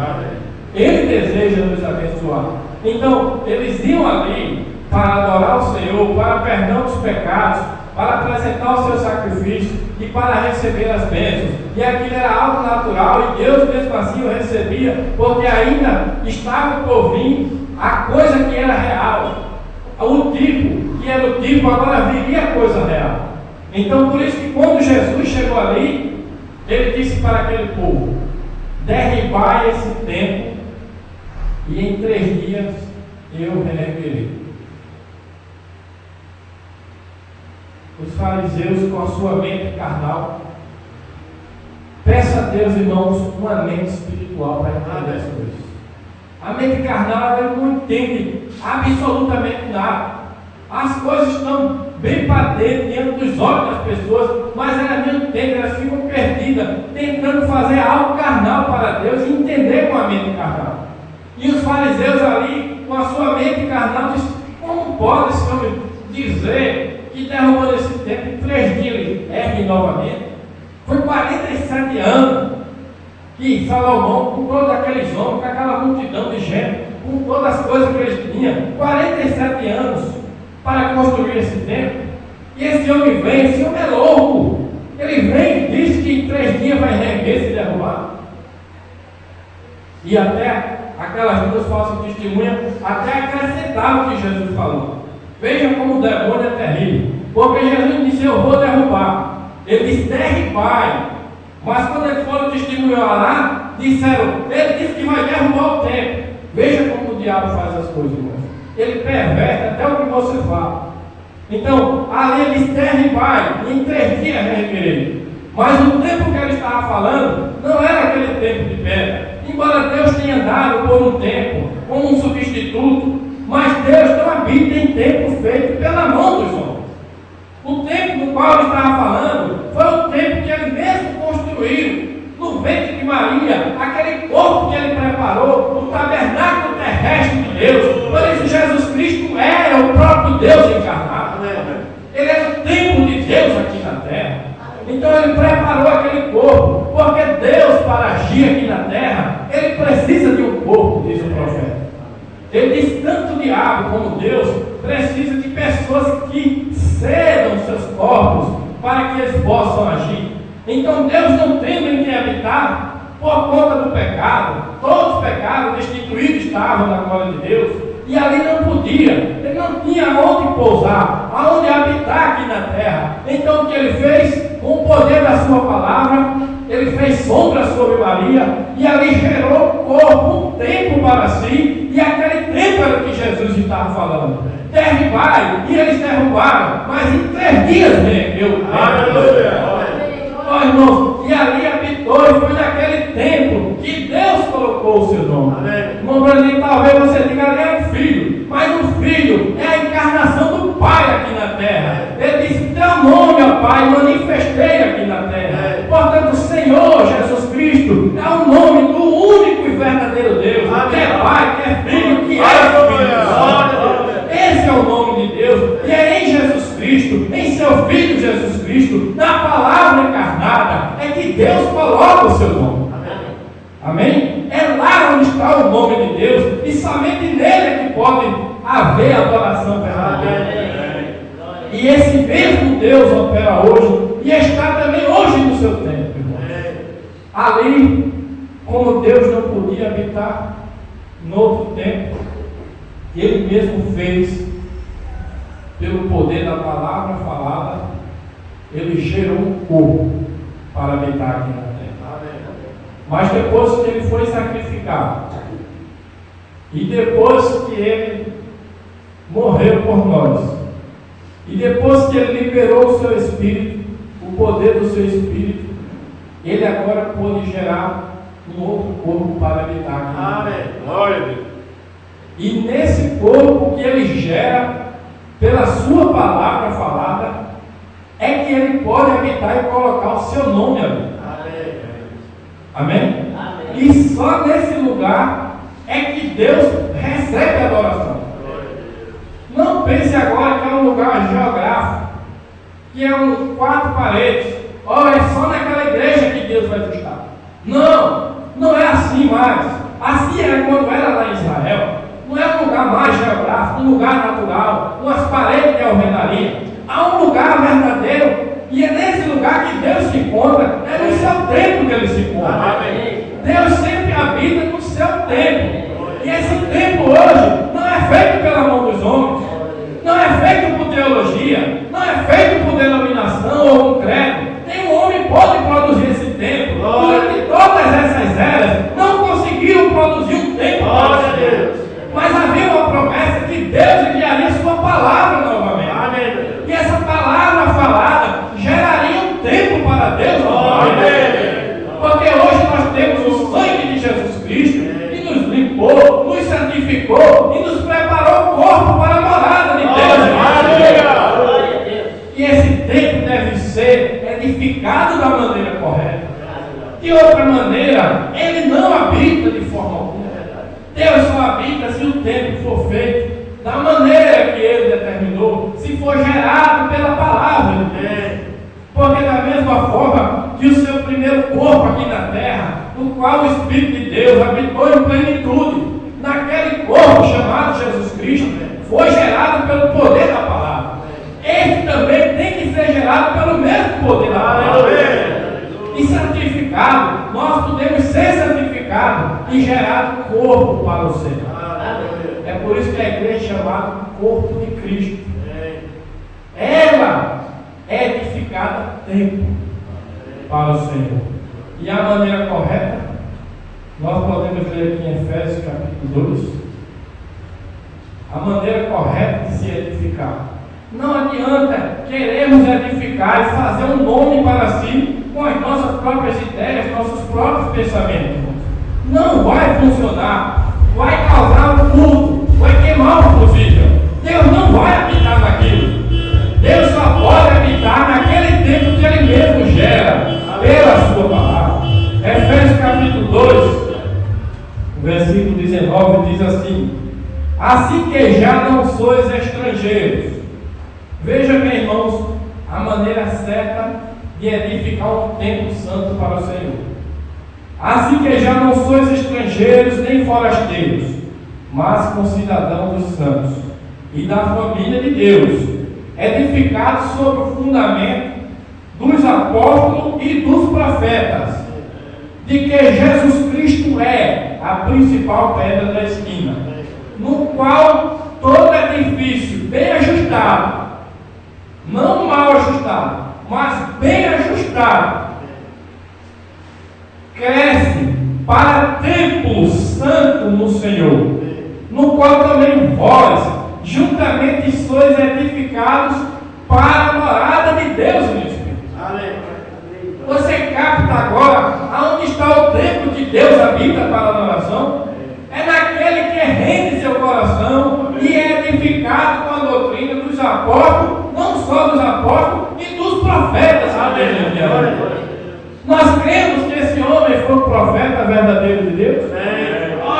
Ele deseja nos abençoar. Então eles iam ali para adorar o Senhor, para perdão dos pecados, para apresentar o seu sacrifício e para receber as bênçãos. E aquilo era algo natural, e Deus mesmo assim o recebia, porque ainda estava por vir a coisa que era real. O tipo, que era o tipo, agora viria a coisa real. Então por isso que quando Jesus chegou ali, ele disse para aquele povo: derribai esse templo, e em 3 dias eu reerguerei. Os fariseus, com a sua mente carnal, peça a Deus, irmãos, uma mente espiritual para entender as coisas. A mente carnal, ela não entende absolutamente nada. As coisas estão bem para dentro, diante dos olhos das pessoas, mas elas não entendem, elas ficam perdidas, tentando fazer algo carnal para Deus e entender com a mente carnal. E os fariseus ali, com a sua mente carnal, dizem: como pode esse homem dizer que derrubou esse templo em 3 dias ele ergue novamente? Foi 47 anos que Salomão, com todos aqueles homens, com aquela multidão de gente, com todas as coisas que eles tinham, 47 anos para construir esse templo. E esse homem vem, esse homem é louco. Ele vem e diz que em 3 dias vai reerguer se derrubar. E até aquelas 2 falsas testemunhas até acrescentaram o que Jesus falou. Veja como o demônio é terrível, porque Jesus disse: eu vou derrubar. Ele disse: derribai. Mas quando eles foram testemunhar lá, disseram: ele disse que vai derrubar o templo. Veja como o diabo faz as coisas, irmãos. Ele perverte até o que você fala. Então, ali ele disse: derribai, e em 3 dias reerguerei. Mas o tempo que ele estava falando não era aquele tempo de pedra. Embora Deus tenha dado por um tempo, como um substituto, mas Deus não habita em tempo feito pela mão dos homens. O tempo do qual ele estava falando foi o tempo que ele mesmo construiu no ventre de Maria, aquele corpo que ele preparou, o tabernáculo terrestre de Deus. Por isso Jesus Cristo era o próprio Deus encarnado. Ele era o templo de Deus aqui na terra. Então ele preparou aquele corpo, porque Deus, para agir aqui na terra, ele precisa de um corpo, diz o profeta. Ele diz: tanto o diabo como Deus precisa de pessoas que cedam seus corpos para que eles possam agir. Então Deus, não tendo em quem habitar, por conta do pecado. Todos pecaram, destituídos estavam na glória de Deus, e ali não podia, ele não tinha onde pousar, aonde habitar aqui na terra. Então o que ele fez? Com o poder da sua palavra, ele fez sombra sobre Maria, e ali gerou corpo, um templo para si, e aquele templo era o que Jesus estava falando. Derribai, e eles derrubaram, mas em 3 dias veio. Irmãos, e ali habitou, e foi naquele templo que Deus colocou o seu nome. Irmão Brandinho, talvez você diga, ali é um filho, mas o filho é a encarnação do Pai aqui na terra. Ele disse: teu nome, ó Pai, manifestei aqui na terra. Portanto, o Senhor Jesus Cristo é o nome do único e verdadeiro Deus, que é Pai, que é Filho, que é Espírito. Esse é o nome de Deus, e é em Jesus Cristo, em seu Filho Jesus Cristo, na palavra encarnada, é que Deus coloca o seu nome. Amém? É lá onde está o nome de Deus, e somente nele é que pode haver adoração verdadeira. E esse mesmo Deus opera hoje, e está também hoje no seu templo, irmãos. Ali, como Deus não podia habitar no outro templo, ele mesmo fez, pelo poder da palavra falada, ele gerou um corpo para habitar aqui na terra. Mas depois que ele foi sacrificado, e depois que ele morreu por nós, e depois que ele liberou o seu Espírito, o poder do seu Espírito, ele agora pôde gerar um outro corpo para habitar aqui. Amém. Glória a Deus. E nesse corpo que ele gera, pela sua palavra falada, é que ele pode habitar e colocar o seu nome ali. Amém? Amém? E só nesse lugar é que Deus recebe a adoração. Não pense agora que é um lugar geográfico, que é 4 paredes. Olha, é só naquela igreja que Deus vai estar. Não, não é assim mais. Assim era quando era lá em Israel. Não é um lugar mais geográfico, um lugar natural, umas paredes de alvenaria. Há um lugar verdadeiro, e é nesse lugar que Deus se encontra, é no seu templo que ele se encontra. Amém. Deus sempre habita no seu templo. E esse templo hoje não é feito pela mão dos homens, não é feito por teologia, não é feito por denominação ou por credo. Nenhum homem pode produzir esse templo. Durante todas essas eras, não conseguiram produzir um templo para Deus. Mas havia uma promessa que Deus enviaria sua palavra novamente. Amém. E essa palavra falada geraria um tempo para Deus novamente. Amém. Porque hoje nós temos o sangue de Jesus Cristo, que nos limpou, nos santificou e nos preparou o corpo para a morada de Deus. Amém. E esse templo deve ser edificado da maneira correta. De outra maneira, ele não habita de forma alguma. Deus só habita se o templo for feito da maneira que ele determinou, se for gerado pela palavra de Deus. Porque da mesma forma que o seu primeiro corpo aqui na terra, no qual o Espírito de Deus habitou em plenitude, naquele corpo chamado Jesus Cristo, foi gerado pelo poder da palavra. Este também tem que ser gerado pelo mesmo poder da palavra. E santificado, nós podemos ser santificados e gerar corpo para o Senhor. É por isso que a igreja é chamada corpo de Cristo. Ela é edificada templo para o Senhor. E a maneira correta, nós podemos ler aqui em Efésios capítulo 2, a maneira correta de se edificar. Não adianta queremos edificar e fazer um nome para si com as nossas próprias ideias, nossos próprios pensamentos. Não vai funcionar, vai causar um culto, vai queimar o fusível. Deus não vai habitar naquilo. Deus só pode habitar naquele tempo que Ele mesmo gera, pela sua palavra. Efésios capítulo 2, versículo 19 diz assim: assim que já não sois estrangeiros. Veja, meus irmãos, a maneira certa de edificar um templo santo para o Senhor. Assim que já não sois estrangeiros nem forasteiros, mas concidadãos dos santos e da família de Deus, edificados sobre o fundamento dos apóstolos e dos profetas, de que Jesus Cristo é a principal pedra da esquina, no qual todo edifício bem ajustado, não mal ajustado, mas bem ajustado, cresce para templo santo no Senhor, no qual também vós, juntamente sois edificados para a morada de Deus no Espírito. Você capta agora aonde está o templo de Deus habita para a adoração? É naquele que rende seu coração e é edificado com a doutrina dos apóstolos, não só dos apóstolos, e dos profetas. Nós cremos que esse homem foi o profeta verdadeiro de Deus.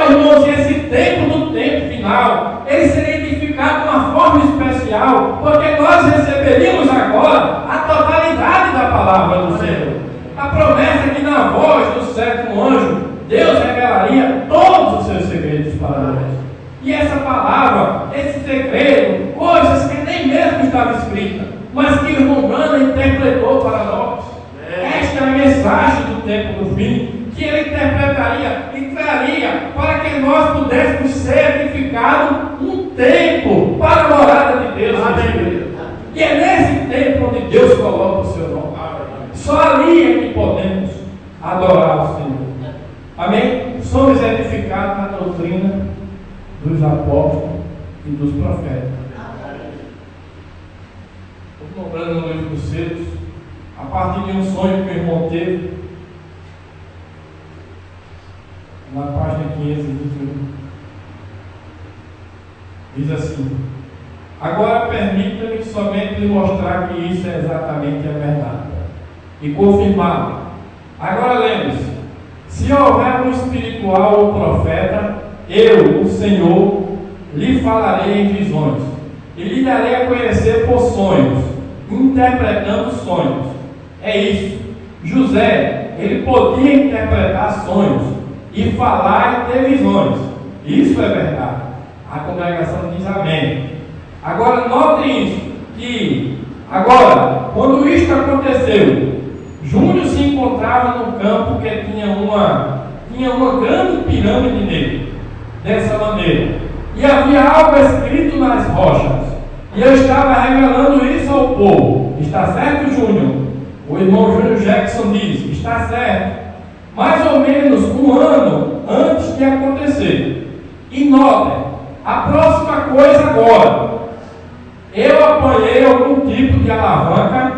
Irmãos, esse templo do tempo final, ele seria edificado de uma forma especial, porque nós receberíamos agora a totalidade da palavra do Senhor. A promessa é que na voz do sétimo anjo, Deus revelaria todos os seus segredos para nós. E essa palavra, esse segredo, coisas que nem mesmo estava escrita, mas que o irmão Branham interpretou para nós. Esta é a mensagem do tempo do fim, que ele interpretaria e traria para que nós pudéssemos ser edificados um templo para a morada de Deus. E é nesse templo onde Deus coloca o seu nome. Só ali é que podemos adorar o Senhor. Amém? Somos edificados na doutrina dos apóstolos e dos profetas. Estou comprando no livro dos Seus, a partir de um sonho que o irmão teve, na página 521, diz assim: agora permita-me somente lhe mostrar que isso é exatamente a verdade e confirmá-lo. Agora lembre-se, se houver um espiritual ou profeta, eu, o Senhor, lhe falarei em visões e lhe darei a conhecer por sonhos, interpretando sonhos. É isso. José, ele podia interpretar sonhos e falar e ter visões. Isso é verdade. A congregação diz amém. Agora note isso, que agora, quando isto aconteceu, Júnior se encontrava no campo que tinha uma grande pirâmide nele, dessa maneira, e havia algo escrito nas rochas, e eu estava revelando isso ao povo. Está certo, Júnior? O irmão Júnior Jackson diz: está certo. Mais ou menos um ano antes de acontecer. E notem, a próxima coisa agora, eu apanhei algum tipo de alavanca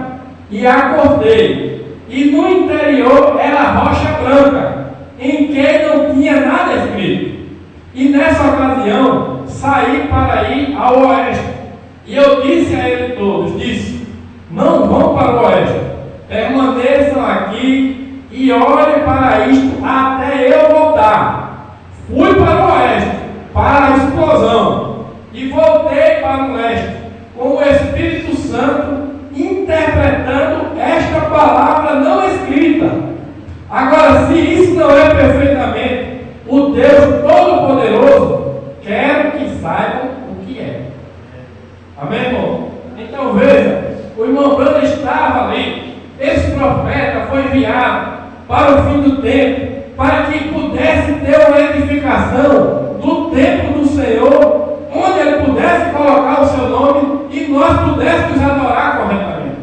e a cortei, e no interior era rocha branca, em que não tinha nada escrito. E nessa ocasião saí para ir ao oeste, e eu disse a ele todos, disse: não vão para o oeste, permaneçam aqui e olhem para isto até eu voltar. Fui para o oeste, para a explosão, e voltei para o leste, com o Espírito Santo interpretando esta palavra não escrita. Agora, se isso não é perfeitamente o Deus Todo-Poderoso, quero que saibam o que é. Amém, irmão? Então veja, o irmão Branham estava ali. Esse profeta foi enviado para o fim do tempo, para que pudesse ter uma edificação do templo do Senhor, onde ele pudesse colocar o seu nome e nós pudéssemos adorar corretamente.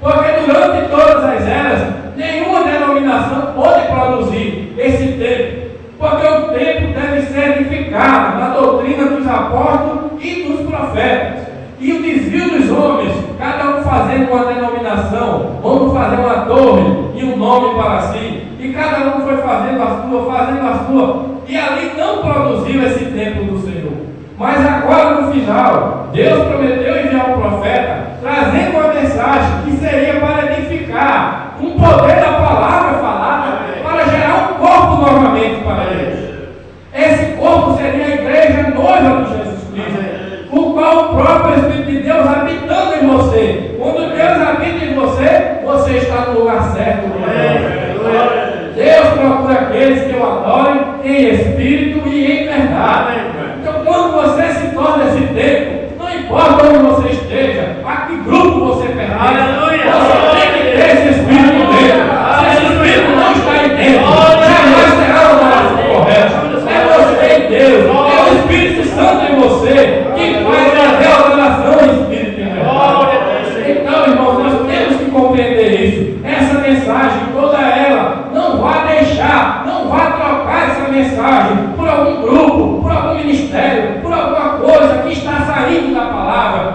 Porque durante todas as eras, nenhuma denominação pode produzir esse templo, porque o templo deve ser edificado na doutrina dos apóstolos e dos profetas. E o desvio dos homens, cada um fazendo uma denominação, vamos fazer uma torre e um nome para si, e cada um foi fazendo a sua, e ali não produziu esse templo do Senhor. Mas agora no final, Deus prometeu enviar um profeta, trazendo uma mensagem que seria para edificar, com o poder da palavra falada, para gerar um corpo novamente para eles. Esse corpo seria a igreja noiva de Jesus Cristo, o qual o próprio Espírito de Deus habitando em você. Quando Deus habita em você, você está no lugar certo. Deus procura aqueles que o adorem em espírito e em verdade. Então, quando você se torna esse templo, não importa onde você esteja, a que grupo você pertence, você tem que ter esse espírito dentro. Se esse espírito não está em dentro,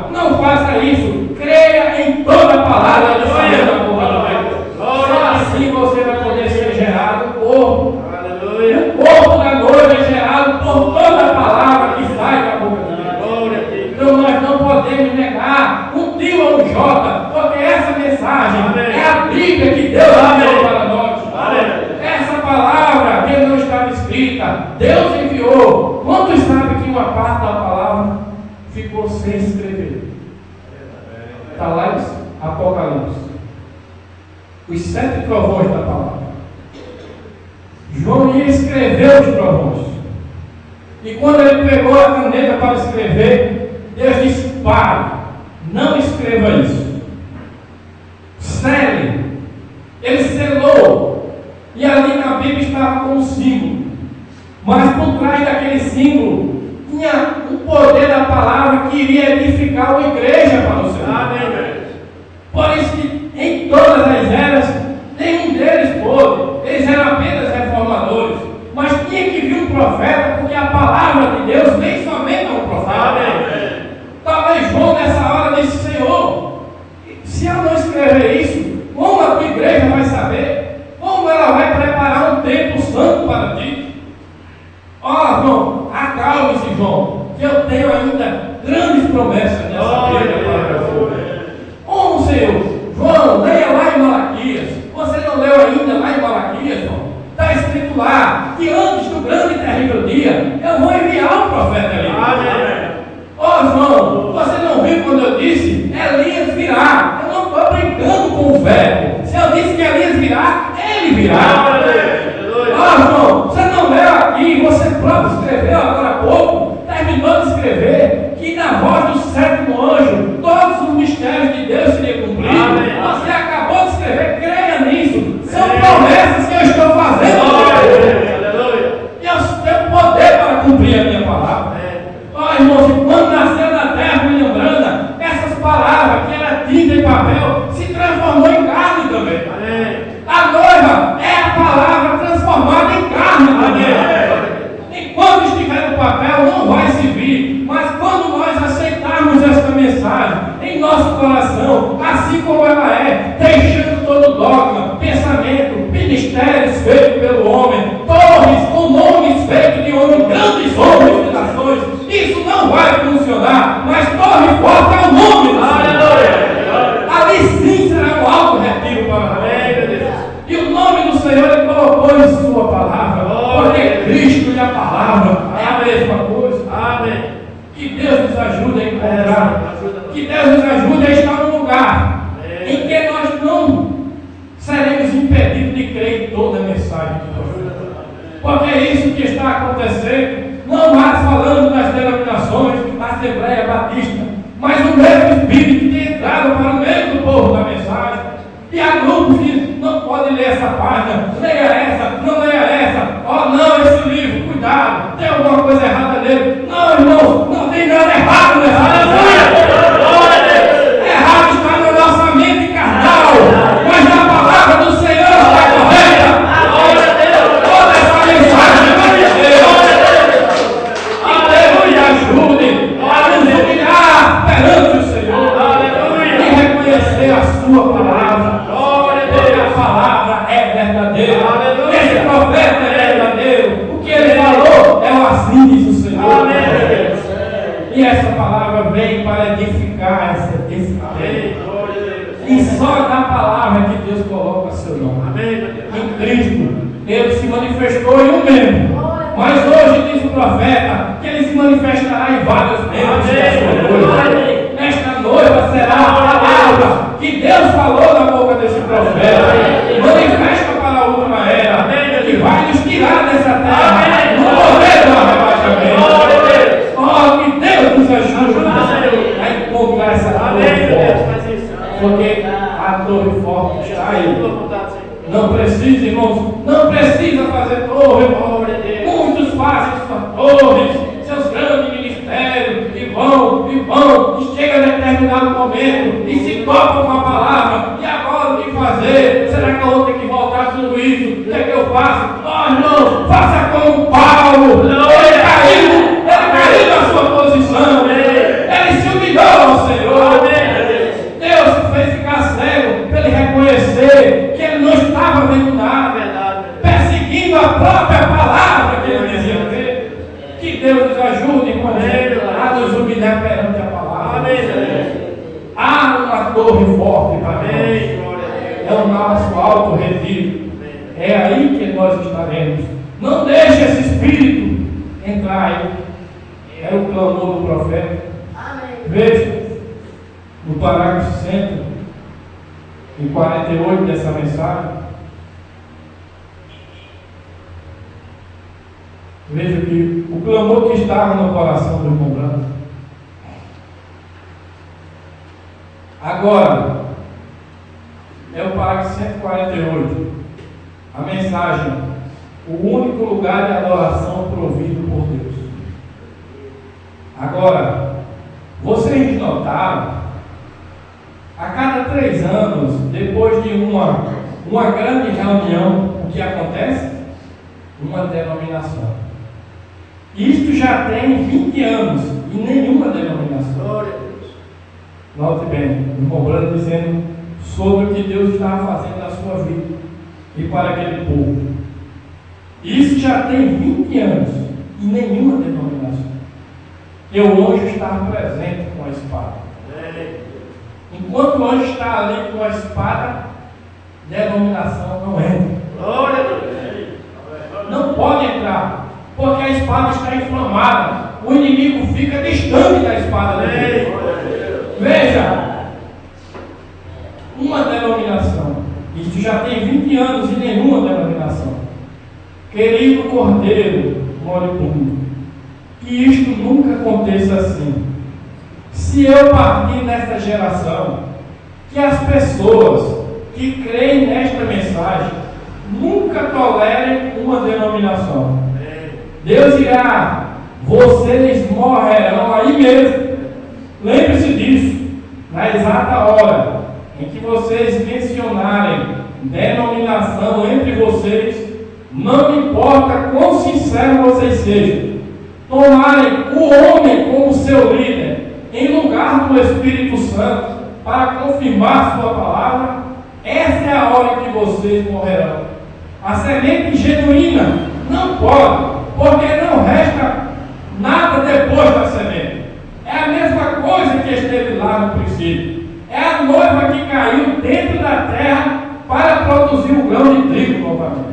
palavra. Não faça isso. Creia em toda a palavra do Senhor. Só assim você vai poder ser gerado no corpo. O corpo da noiva é gerado por toda a palavra que sai da boca de Deus. Então nós não podemos negar um tio ou um J, porque essa mensagem é a Bíblia que Deus deu para nós. Essa palavra que não estava escrita, Deus enviou. Quantos sabem que uma parte da palavra ficou sem escrever? Está lá em Apocalipse. Os 7 trovões da palavra. João ia escrever os trovões. E quando ele pegou a caneta para escrever, Deus disse: pare, não escreva isso. Sele. Ele selou. E ali na Bíblia estava com um símbolo. Mas por trás daquele símbolo tinha o poder da palavra que iria edificar uma igreja para o Senhor. Amém. Por isso que em todas as eras, nenhum deles pôde. Eles eram apenas reformadores. Mas tinha que vir um profeta, porque a palavra de Deus vem somente a um profeta. Amém. Talvez João nessa hora disse: Senhor, se eu não escrever isso, como a tua igreja vai saber? Como ela vai preparar um templo santo para ti? Ó, João, acalme-se, João, que eu tenho ainda grandes promessas nessa Bíblia para você. Como, Senhor? João, leia lá em Malaquias. Você não leu ainda lá em Malaquias, João? Está escrito lá que antes do grande e terrível dia, eu vou enviar o profeta ali. Amém. Ó, João, você não viu quando eu disse Elias virá? Eu não estou brincando com o verbo. Se eu disse que Elias virá, ele virá. Ó, João, você não leu aqui, você próprio escreveu agora há pouco, terminou de escrever, que na voz do 7º anjo, todos os mistérios de Deus seriam cumpridos. Você acabou de escrever, creia nisso. São promessas que eu estou fazendo. E eu tenho poder para cumprir a minha palavra. Ó, irmãos, quando nasceu na terra William Branham, essas palavras que era tinta e papel se transformou em carne também. A noiva é a palavra transformada em carne também. Enquanto estiver no papel não vai servir, mas quando nós aceitarmos esta mensagem em nosso coração, assim como ela é, deixando todo dogma, pensamento, ministérios feitos pelo homem, torres com nomes feitos de homens, grandes homens de nações, isso não vai funcionar, mas torre forte é o nome do Senhor. Ali sim será um alto retiro para a Deus. E o nome do Senhor Ele colocou em sua palavra, porque Cristo e a palavra é a mesma coisa. Amém. Que Deus nos ajude a encontrar, que Deus nos ajude a estar num lugar em que nós não seremos impedidos de crer em toda a mensagem de Deus. Porque é isso que está acontecendo. Não mais falando das denominações, Assembleia Batista, mas o mesmo Espírito que tem entrado para o meio do povo da mensagem. E há grupos que não podem ler essa página, leia essa, não leia essa. Oh não, esse livro, cuidado, tem alguma coisa errada nele. Não, irmãos, não tem nada errado nessa mensagem. Errado está na nossa mente carnal, mas na palavra do Senhor está correta. Toda essa mensagem vai Deus. Que Deus me ajude a nos humilhar perante o Senhor e reconhecer a sua palavra. Porque a palavra é verdadeira. Esse profeta é verdadeiro. O que ele falou é o assim diz o Senhor. E essa palavra vem para edificar esse campo. E só na palavra que Deus coloca seu nome. Em Cristo, Ele se manifestou em um membro. Mas hoje diz o profeta que Ele se manifestará em vários membros da sua noiva. Esta noiva será a palavra que Deus falou na boca desse profeta. Manifesta para a última era, que vai nos tirar dessa terra no poder do arrebatamento. Oh, que Deus nos ajude a encontrar essa torre forte. Porque a torre forte está aí. Não precisa, irmãos, não precisa fazer torre. Muitos fazem suas torres, seus grandes ministérios, e chega a determinado momento e se topam com a palavra. E agora o que fazer? Será que eu vou ter que voltar a tudo isso? O que é que eu faço? Oh, irmão, faça como Paulo. Ele caiu na sua posição. Ele se humilhou ao Senhor. torre forte para nós. É o nosso alto retiro. É aí que nós estaremos. Não deixe esse espírito entrar aí. É o clamor do profeta. Veja, no parágrafo 148 dessa mensagem, veja que o clamor que estava no coração do irmão Branco. Agora, é o parágrafo 148. A mensagem: o único lugar de adoração provido por Deus. Agora, vocês notaram, a cada 3 anos, depois de uma grande reunião, o que acontece? Uma denominação. Isto já tem 20 anos e nenhuma denominação. Glória a Deus. Note bem, o irmão Branco dizendo sobre o que Deus estava fazendo na sua vida e para aquele povo. Isso já tem 20 anos e nenhuma denominação. E o anjo estava presente com a espada. Enquanto o anjo está ali com a espada, denominação não entra. Glória a Deus. Não pode entrar, porque a espada está inflamada. O inimigo fica distante da espada dele. Veja, uma denominação. Isto já tem 20 anos e nenhuma denominação. Querido Cordeiro moribundo, que isto nunca aconteça assim. Se eu partir nesta geração, que as pessoas que creem nesta mensagem nunca tolerem uma denominação. Deus irá, vocês morrerão aí mesmo. Lembre-se disso, na exata hora em que vocês mencionarem denominação entre vocês, não importa quão sincero vocês sejam, tomarem o homem como seu líder, em lugar do Espírito Santo, para confirmar sua palavra, essa é a hora que vocês morrerão. A semente genuína não pode, porque não resta nada depois da semente. É a mesma coisa que esteve lá no princípio. É a noiva que caiu dentro da terra para produzir o grão de trigo novamente.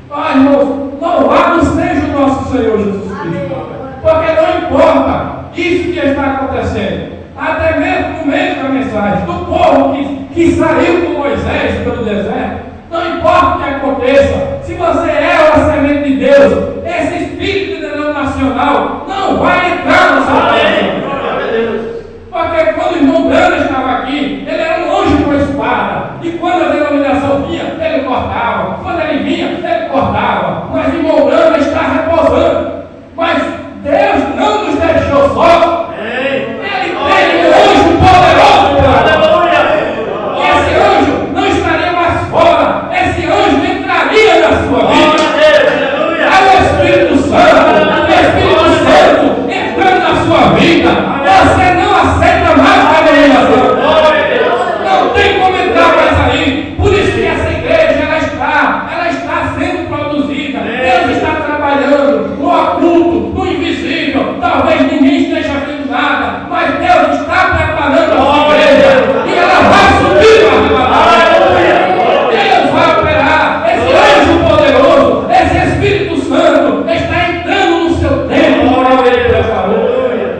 Irmãos, louvado seja o nosso Senhor Jesus Cristo. Porque não importa isso que está acontecendo. Até mesmo no meio da mensagem, do povo que saiu com Moisés pelo deserto, não importa o que aconteça, se você é a semente de Deus, esse espírito denominacional não vai entrar na sua vida. Porque quando o irmão Brando estava aqui, ele era um anjo com a espada, e quando a denominação vinha, ele cortava, quando ele vinha, ele cortava, mas o irmão Brando está repousando. Mas Deus não nos deixou só. Ele tem um anjo poderoso para e esse anjo não estaria mais fora, esse anjo entraria na sua vida. É o Espírito Santo entrando na sua vida. Você não aceita mais a denominação. Não tem como entrar mais aí. Por isso que essa igreja ela está sendo produzida. Deus está trabalhando no oculto, no invisível. Talvez ninguém esteja vendo nada, mas Deus está preparando a sua igreja e ela vai subir no arrebatamento. Deus vai operar. Esse anjo poderoso, esse Espírito Santo está entrando no seu tempo. Ele preparou.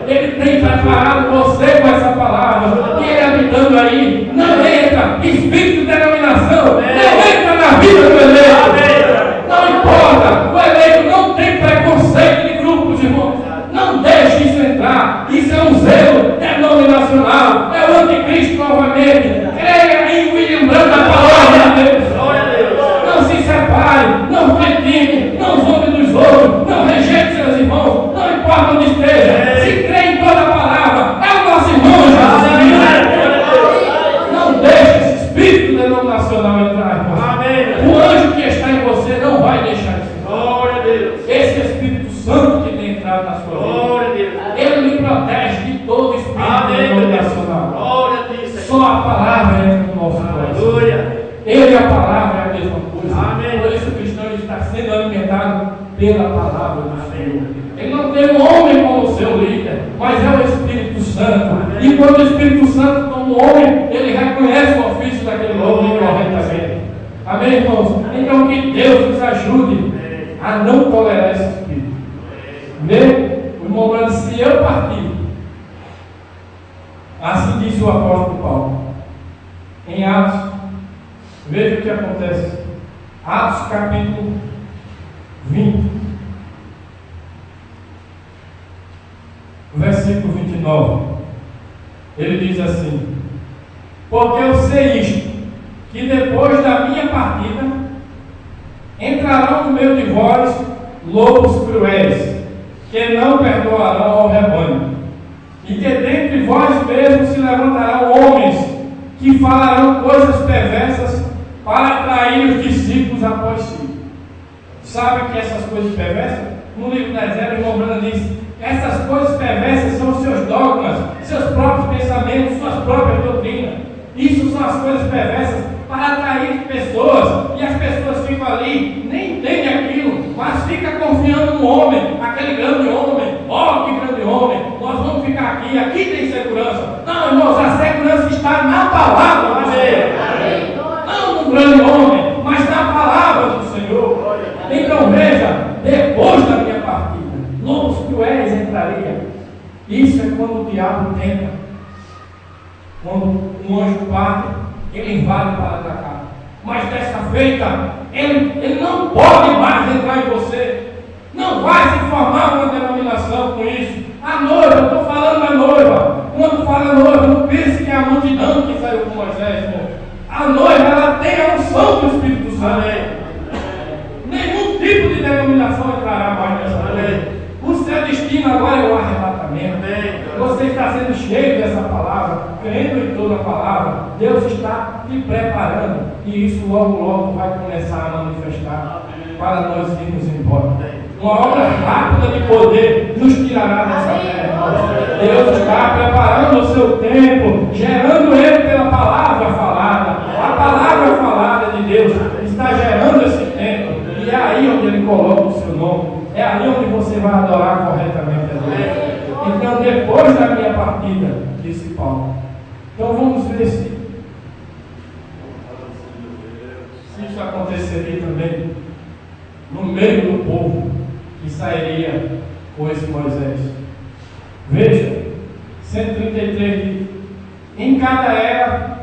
Ele tem preparado você com essa palavra. E ele habitando aí, não entra espírito de denominação, não entra na vida do eleito. Não importa, o eleito não tem preconceito de grupos, irmãos. Não deixe isso entrar. Isso é um zelo denominacional. É o anticristo novamente. Creia em William Branco, a palavra de Deus. Não se separe, não critique, não zombe dos outros, não rejeite seus irmãos, não importa onde esteja. Se crê em toda a palavra, é o nosso irmão Jesus. Não deixe esse espírito denominacional entrar, irmão. O anjo que está em você não vai deixar isso. Glória a Deus. Esse Espírito Santo que tem entrado na sua vida, ele lhe protege de todo espírito denominacional. Glória a Deus. Só a palavra entra no nosso coração. Ele e a palavra é a mesma coisa. Por isso o cristão está sendo alimentado pela palavra do Senhor. Ele não tem um homem como seu líder, mas é o Espírito Santo. E quando o Espírito Santo toma o homem, ele reconhece o ofício daquele homem corretamente. Amém, irmãos? Então que Deus nos ajude a não tolerar esse espírito. O irmão Brando, se eu partir, assim disse o apóstolo Paulo, em Atos, veja o que acontece. Atos capítulo 20, versículo 29. Ele diz assim: porque eu sei isto, que depois da minha partida entrarão no meio de vós lobos cruéis, que não perdoarão ao rebanho, e que dentre vós mesmos se levantarão homens que falarão coisas perversas para atrair os discípulos após si. Sabe que essas coisas perversas? No livro da Ezéias, o irmão Brando diz: essas coisas perversas são os seus dogmas, seus próprios pensamentos, suas próprias doutrinas. Isso são as coisas perversas para atrair pessoas, e as pessoas ficam ali, nem entendem aquilo, mas ficam confiando no homem, aquele grande homem. Oh, que grande homem, nós vamos ficar aqui tem segurança. Não, irmãos, a segurança está na palavra do Senhor. Não no grande homem, mas na palavra do Senhor. Então veja, depois da minha partida, lobos cruéis entrariam. Isso é quando o diabo tenta. Quando um anjo parte, ele invade para atacar. Mas dessa feita, ele não pode mais entrar em você. Não vai se formar uma denominação com isso. A noiva, eu estou falando da noiva. Quando fala noiva, não pense que é a multidão que saiu com Moisés, irmão. A noiva, ela tem a unção do Espírito Santo. Nenhum tipo de denominação entrará mais nessa lei. O seu destino agora é o arrebatamento. Você está sendo cheio dessa palavra, crendo em toda a palavra. Deus está te preparando, e isso logo vai começar a manifestar para nós irmos embora. Uma obra rápida de poder nos tirará dessa terra. Deus está preparando o seu tempo, gerando ele pela palavra falada. A palavra falada de Deus está gerando esse tempo. E é aí onde ele coloca o seu nome. É aí onde você vai adorar corretamente a Deus. Então, depois da minha partida, disse Paulo. Então vamos ver se isso aconteceria também no meio do povo que sairia com esse Moisés. Veja, 133 diz: em cada era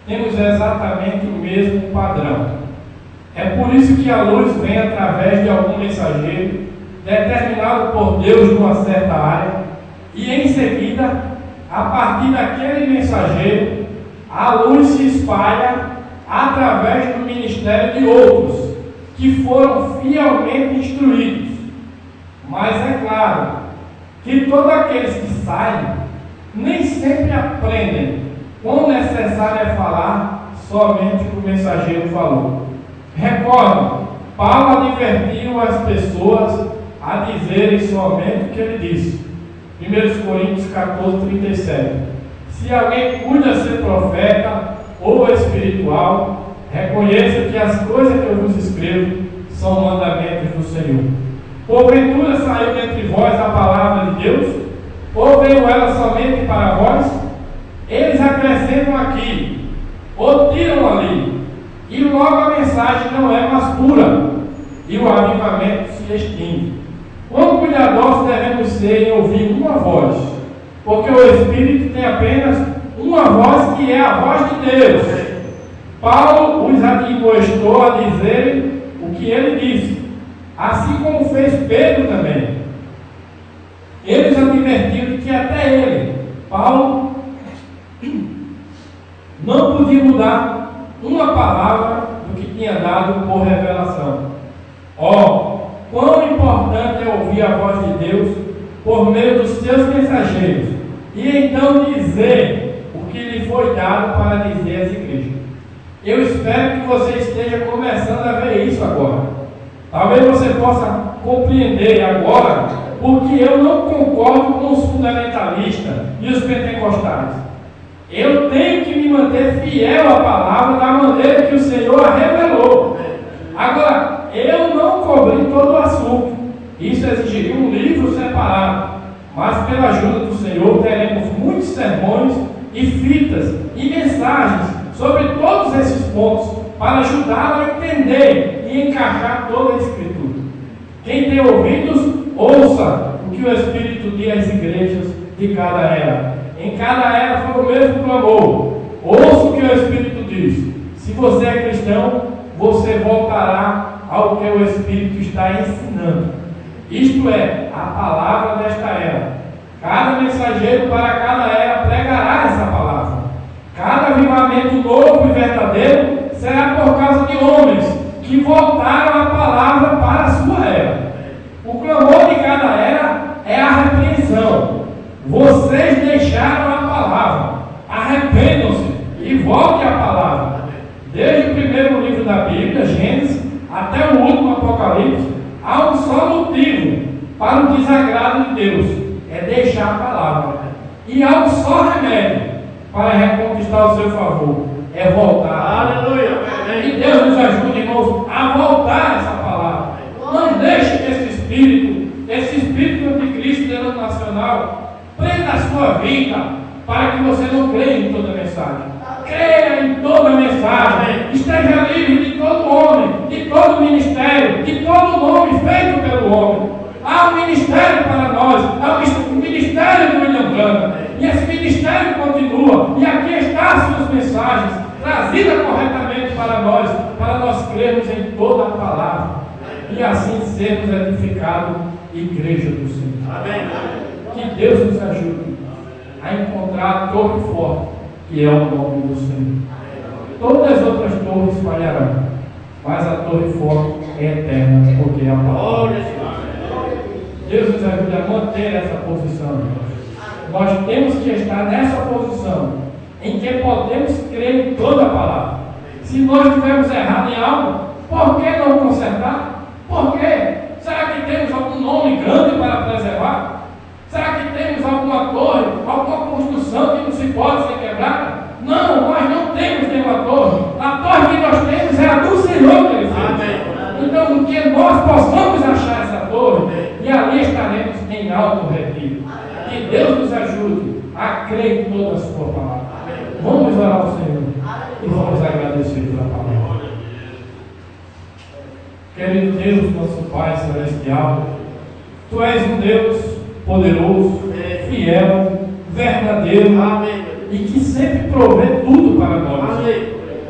temos exatamente o mesmo padrão. É por isso que a luz vem através de algum mensageiro, determinado por Deus numa certa área, e em seguida, a partir daquele mensageiro, a luz se espalha através do ministério de outros, que foram fielmente instruídos. Mas é claro que todos aqueles que saem nem sempre aprendem quão necessário é falar somente o que o mensageiro falou. Recorde, Paulo advertiu as pessoas a dizerem somente o que ele disse. 1 Coríntios 14, 37. Se alguém cuida ser profeta ou espiritual, reconheça que as coisas que eu vos escrevo são mandamentos do Senhor. Porventura saiu dentre vós a palavra de Deus? Ou veio ela somente para vós? Eles acrescentam aqui, ou tiram ali, e logo a mensagem não é mais pura, e o avivamento se extingue. Quão cuidadosos devemos ser em ouvir uma voz, porque o Espírito tem apenas uma voz, que é a voz de Deus. Paulo os admoestou a dizerem o que ele disse, assim como fez Pedro também. Eles advertiram que até ele, Paulo, não podia mudar uma palavra do que tinha dado por revelação. Quão importante é ouvir a voz de Deus por meio dos seus mensageiros, e então dizer o que lhe foi dado para dizer às igrejas. Eu espero que você esteja começando a ver isso agora. Talvez você possa compreender agora, porque eu não concordo com os fundamentalistas e os pentecostais. Eu tenho que me manter fiel à palavra da maneira que o Senhor a revelou. Agora, eu não cobri todo o assunto. Isso exigiria um livro separado. Mas pela ajuda do Senhor, teremos muitos sermões e fitas e mensagens sobre todos esses pontos para ajudá-lo a entender e encaixar toda a Escritura. Quem tem ouvidos, ouça o que o Espírito diz às igrejas de cada era. Em cada era foi o mesmo clamor. Ouça o que o Espírito diz. Se você é cristão, você voltará ao que o Espírito está ensinando. Isto é, a palavra desta era. Cada mensageiro para cada era pregará essa palavra. Cada avivamento novo e verdadeiro será por causa de homens que voltaram a palavra para a sua era. O clamor de cada era é a repreensão. Vocês deixaram a palavra. Arrependam-se e voltem à palavra. Desde o primeiro livro da Bíblia, Gênesis, até o último Apocalipse, há um só motivo para o desagrado de Deus: é deixar a palavra. E há um só remédio para reconquistar o seu favor: é voltar. Aleluia! E Deus nos ajude, irmãos, a voltar a essa palavra. Não deixe que esse espírito anticristo denominacional, prenda a sua vida para que você não creia em toda a mensagem. Creia em toda a mensagem. Esteja livre de todo homem, de todo ministério, de todo nome feito pelo homem. Há um ministério para nós, há um ministério do William Branham, e esse ministério continua, e aqui estão as suas mensagens, trazidas corretamente para nós crermos em toda a palavra, e assim sermos edificados, igreja do Senhor. Amém. Que Deus nos ajude a encontrar a torre forte, que é o nome do Senhor. Todas as outras torres falharão, mas a torre forte é eterna, porque é a palavra. Deus nos ajude a manter essa posição. Nós temos que estar nessa posição, em que podemos crer em toda a palavra. Se nós estivermos errados em algo, por que não consertar? Por quê? Será que temos algum nome grande para preservar? Será que temos alguma torre, alguma construção que não se pode ser quebrada? Não, nós não temos nenhuma torre. A torre que nós temos é a do Senhor que Ele fez. Então, que nós possamos achar essa torre, e ali estaremos em alto retiro. Que Deus nos ajude a crer em toda a sua palavra. Vamos orar ao Senhor e vamos agradecer pela palavra. Querido Deus, nosso Pai Celestial, Tu és um Deus poderoso, fiel, verdadeiro, e que sempre provê tudo para nós.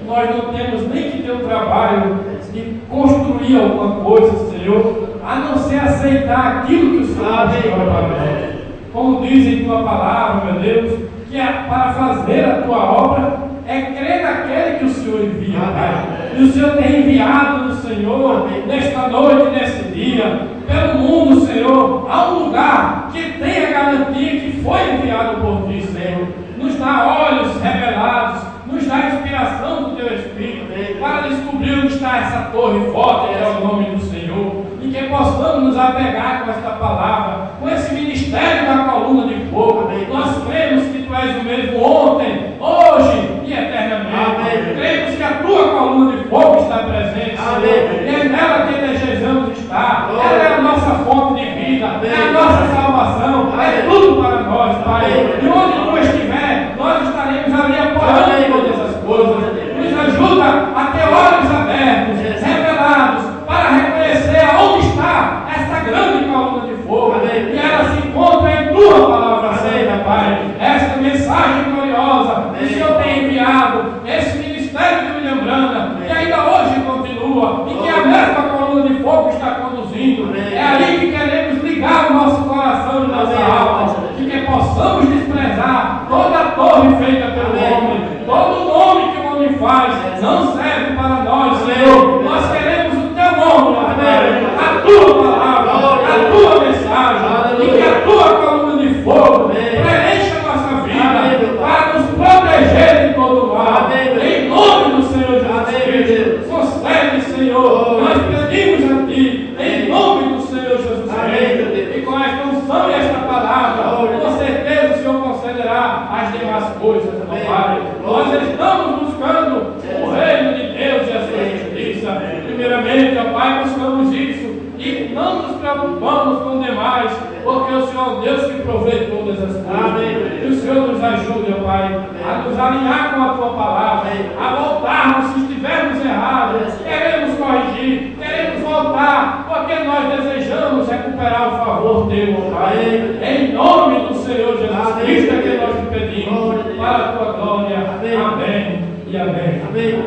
Nós não temos nem que ter o trabalho de construir alguma coisa, Senhor, a não ser aceitar aquilo que o Senhor constrói para nós. Como diz em Tua palavra, meu Deus, que para fazer a Tua obra é crer naquele que o Senhor envia, Pai. E o Senhor tem enviado no Senhor, nesta noite, nesse dia, pelo mundo, Senhor, a um lugar que tem a garantia que foi enviado por Ti, Senhor. Nos dá olhos revelados, nos dá inspiração do Teu Espírito, para descobrir onde está essa torre forte, que é o nome do Senhor, e que possamos nos apegar com esta palavra, com esse ministério da coluna de fogo. Nós cremos que Tu és o mesmo ontem, hoje e eternamente. Cremos que a Tua coluna de fogo está presente, Senhor, e é nela que desejamos estar. Ela é a nossa fonte de vida, é a nossa salvação, é tudo para nós, Pai. E onde Tu estiver, nós estaremos ali apoiando todas as coisas. Nos ajuda a ter olhos abertos, revelados, para reconhecer aonde está essa grande coluna de fogo. E ela se encontra em Tua palavra santa, Pai. Esta mensagem gloriosa que o Senhor tem enviado, esse ministério de William Branham, que ainda hoje continua, e que a mesma coluna de fogo está conduzindo. É aí que queremos ligar o nosso coração e nossa alma, e que possamos desprezar toda a torre feita pelo homem, todo o nome que o homem faz, não serve para nós, Senhor. Nós queremos o Teu nome, a Tua palavra, a Tua mensagem, e que a Tua coluna de fogo preencha a nossa vida, para nos proteger de todo mal. Em nome do Senhor Jesus Cristo, concede, Senhor, nós pedimos a Ti, em nome do Senhor Jesus Cristo, e com esta unção e esta palavra, com certeza o Senhor concederá as demais coisas, meu Pai. Nós estamos buscando o reino de Deus e a sua justiça. Primeiramente, ó Pai, buscamos isso e não nos preocupamos com demais, porque o Senhor é o Deus que provê todas as coisas. Amém. Que o Senhor nos ajude, ó Pai, a nos alinhar com a Tua palavra, a voltarmos se estivermos errados. Queremos corrigir, queremos voltar, porque nós desejamos recuperar o favor Teu, ó Pai. Em nome do Senhor Jesus Cristo é que nós te pedimos, para a Tua glória. Amém e amém. Amém.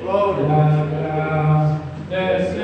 Glória. Desce